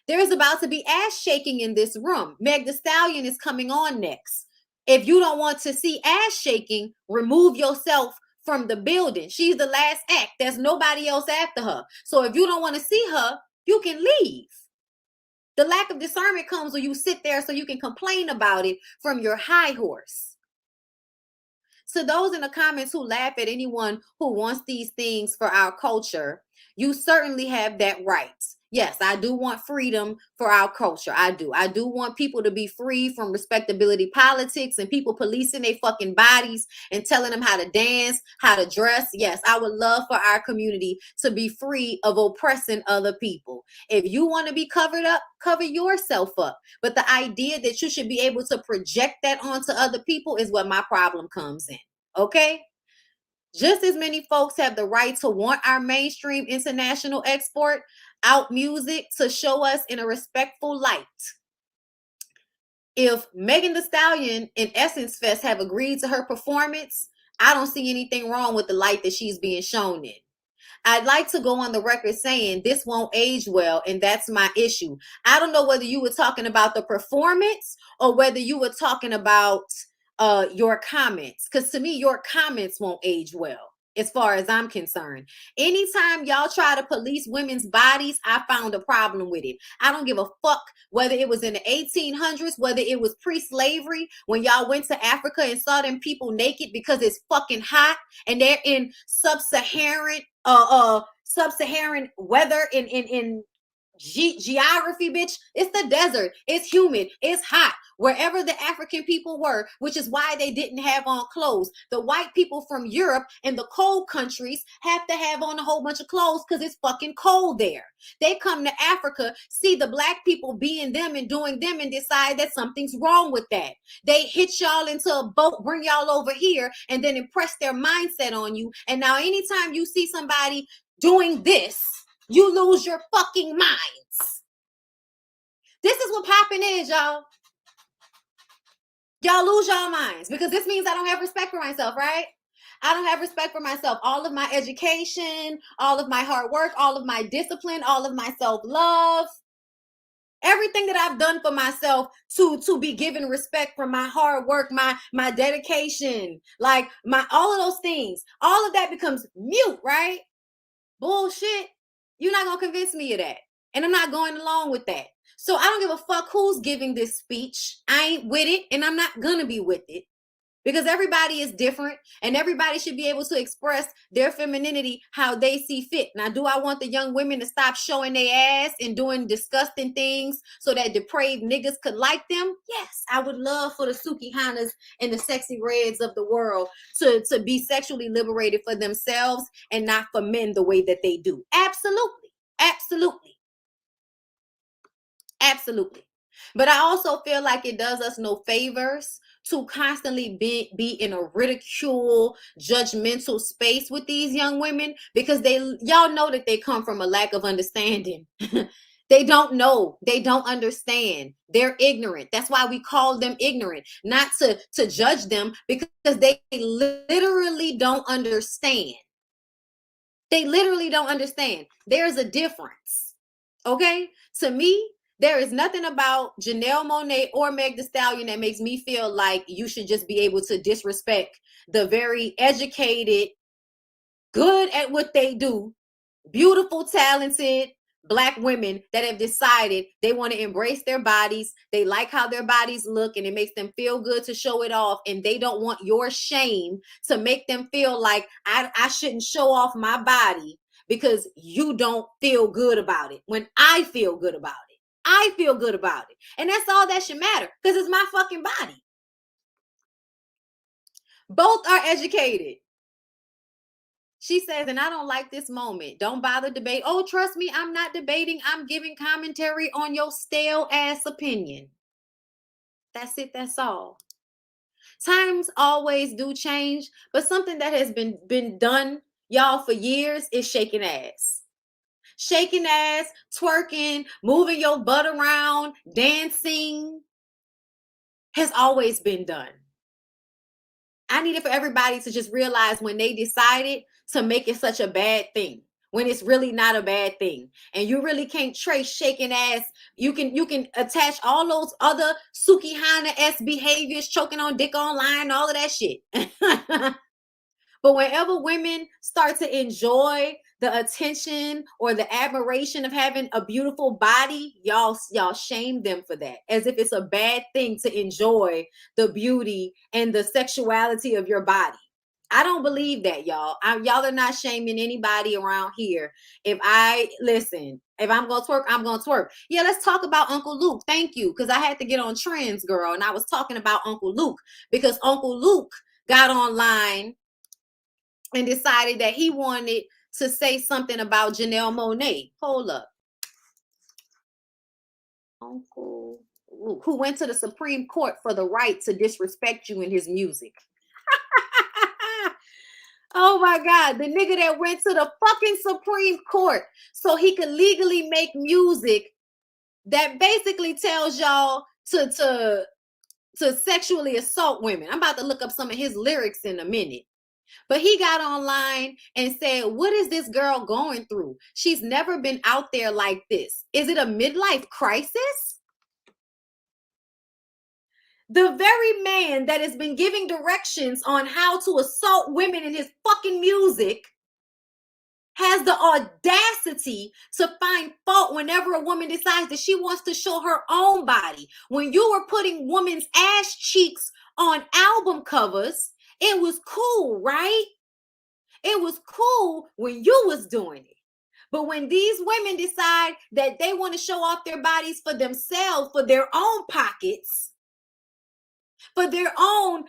S3: There's about to be ass shaking in this room. Meg Thee Stallion is coming on next. If you don't want to see ass shaking, remove yourself from the building. She's the last act. There's nobody else after her. So if you don't want to see her, you can leave. The lack of discernment comes when you sit there so you can complain about it from your high horse. So those in the comments who laugh at anyone who wants these things for our culture, you certainly have that right. Yes, I do want freedom for our culture. I do. I do want people to be free from respectability politics and people policing their fucking bodies and telling them how to dance, how to dress. Yes, I would love for our community to be free of oppressing other people. If you want to be covered up, cover yourself up. But the idea that you should be able to project that onto other people is where my problem comes in. Okay? Just as many folks have the right to want our mainstream international export out music to show us in a respectful light. If Megan Thee Stallion and Essence Fest have agreed to her performance, I don't see anything wrong with the light that she's being shown in. I'd like to go on the record saying this won't age well, and that's my issue. I don't know whether you were talking about the performance or whether you were talking about your comments, because to me your comments won't age well as far as I'm concerned. Anytime y'all try to police women's bodies, I found a problem with it. I don't give a fuck whether it was in the 1800s, whether it was pre-slavery, when y'all went to Africa and saw them people naked because it's fucking hot and they're in sub-Saharan weather in geography, bitch. It's the desert. It's humid. It's hot. Wherever the African people were, which is why they didn't have on clothes. The white people from Europe and the cold countries have to have on a whole bunch of clothes because it's fucking cold there. They come to Africa, see the black people being them and doing them and decide that something's wrong with that. They hit y'all into a boat, bring y'all over here, and then impress their mindset on you. And now anytime you see somebody doing this, you lose your fucking minds. This is what popping is, y'all. Y'all lose y'all minds because this means I don't have respect for myself, right? I don't have respect for myself. All of my education, all of my hard work, all of my discipline, all of my self-love, everything that I've done for myself to be given respect for my hard work, my dedication, like all of those things, all of that becomes mute, right? Bullshit. You're not gonna convince me of that. And I'm not going along with that. So I don't give a fuck who's giving this speech. I ain't with it, and I'm not gonna be with it. Because everybody is different, and everybody should be able to express their femininity how they see fit. Now, do I want the young women to stop showing their ass and doing disgusting things so that depraved niggas could like them? Yes, I would love for the Suki Hanas and the Sexy Reds of the world to be sexually liberated for themselves and not for men the way that they do. Absolutely. Absolutely. Absolutely. But I also feel like it does us no favors to constantly be in a ridicule, judgmental space with these young women, because y'all know that they come from a lack of understanding. They don't know. They don't understand. They're ignorant. That's why we call them ignorant, not to judge them, because they literally don't understand. They literally don't understand. There's a difference. Okay? To me, there is nothing about Janelle Monáe or Meg Thee Stallion that makes me feel like you should just be able to disrespect the very educated, good at what they do, beautiful, talented Black women that have decided they want to embrace their bodies. They like how their bodies look, and it makes them feel good to show it off. And they don't want your shame to make them feel like I shouldn't show off my body because you don't feel good about it, when I feel good about it. I feel good about it. And that's all that should matter, because it's my fucking body. Both are educated. She says, and I don't like this moment. Don't bother debate. Oh, trust me, I'm not debating. I'm giving commentary on your stale ass opinion. That's it. That's all. Times always do change, but something that has been done, y'all, for years is shaking ass. Shaking ass, twerking, moving your butt around, dancing has always been done. I need it for everybody to just realize when they decided to make it such a bad thing, when it's really not a bad thing. And you really can't trace shaking ass. You can attach all those other Suki Hana-esque behaviors, choking on dick online, all of that shit. But whenever women start to enjoy the attention or the admiration of having a beautiful body, y'all shame them for that, as if it's a bad thing to enjoy the beauty and the sexuality of your body. I don't believe that, y'all. Y'all are not shaming anybody around here. If I'm gonna twerk, I'm gonna twerk. Yeah, let's talk about Uncle Luke. Thank you, because I had to get on trends, girl, and I was talking about Uncle Luke because Uncle Luke got online and decided that he wanted to say something about Janelle Monáe. Hold up. Uncle Luke, who went to the Supreme Court for the right to disrespect you in his music. Oh my God, the nigga that went to the fucking Supreme Court so he could legally make music that basically tells y'all to sexually assault women. I'm about to look up some of his lyrics in a minute. But he got online and said, what is this girl going through? She's never been out there like this. Is it a midlife crisis? The very man that has been giving directions on how to assault women in his fucking music has the audacity to find fault whenever a woman decides that she wants to show her own body. When you were putting women's ass cheeks on album covers, it was cool, right? It was cool when you was doing it. But when these women decide that they want to show off their bodies for themselves, for their own pockets, for their own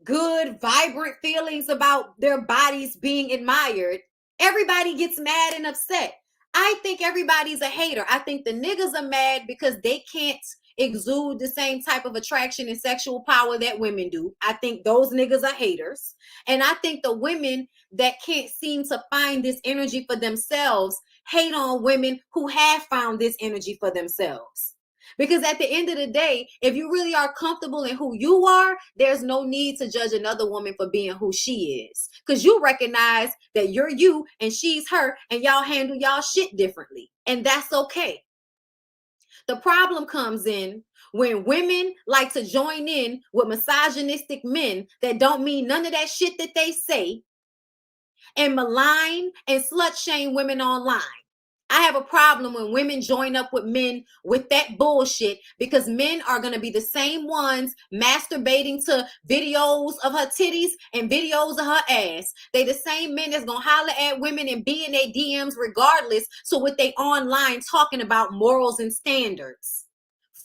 S3: good, vibrant feelings about their bodies being admired, everybody gets mad and upset. I think everybody's a hater. I think the niggas are mad because they can't exude the same type of attraction and sexual power that women do. I think those niggas are haters. And I think the women that can't seem to find this energy for themselves hate on women who have found this energy for themselves. Because at the end of the day, if you really are comfortable in who you are, there's no need to judge another woman for being who she is. Because you recognize that you're you and she's her, and y'all handle y'all shit differently. And that's okay. The problem comes in when women like to join in with misogynistic men that don't mean none of that shit that they say, and malign and slut shame women online. I have a problem when women join up with men with that bullshit, because men are going to be the same ones masturbating to videos of her titties and videos of her ass. They the same men that's going to holler at women and be in their DMs regardless. So what they online talking about morals and standards.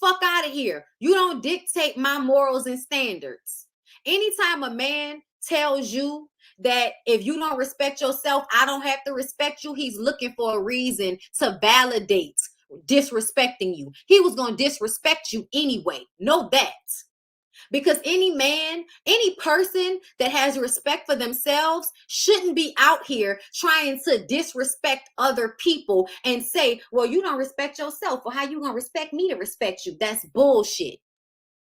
S3: Fuck out of here. You don't dictate my morals and standards. Anytime a man tells you that if you don't respect yourself, I don't have to respect you, he's looking for a reason to validate disrespecting you. He was going to disrespect you anyway. Know that. Because any man, any person that has respect for themselves shouldn't be out here trying to disrespect other people and say, well, you don't respect yourself. Well, how you going to respect me to respect you? That's bullshit.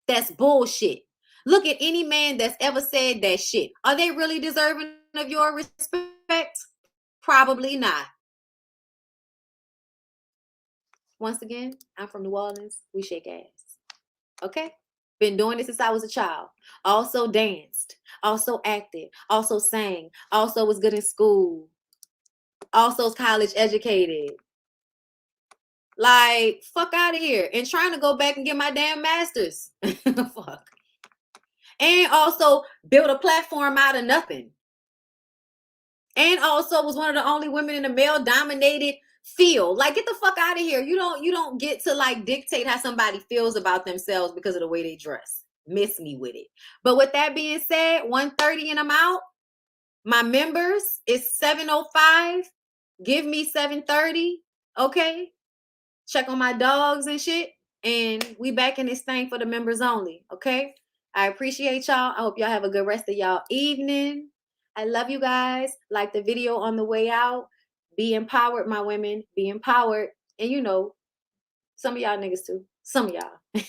S3: That's bullshit. Look at any man that's ever said that shit. Are they really deserving of your respect? Probably not. Once again, I'm from New Orleans. We shake ass. Okay? Been doing this since I was a child. Also danced. Also acted. Also sang. Also was good in school. Also was college educated. Like, fuck out of here. And trying to go back and get my damn master's. Fuck. And also build a platform out of nothing. And also was one of the only women in a male-dominated field. Like, get the fuck out of here. You don't get to like dictate how somebody feels about themselves because of the way they dress. Miss me with it. But with that being said, 1:30 and I'm out. My members is 7:05. Give me 7:30. Okay. Check on my dogs and shit. And we back in this thing for the members only. Okay. I appreciate y'all. I hope y'all have a good rest of y'all evening. I love you guys. Like the video on the way out. Be empowered, my women. Be empowered. And you know, some of y'all niggas too. Some of y'all.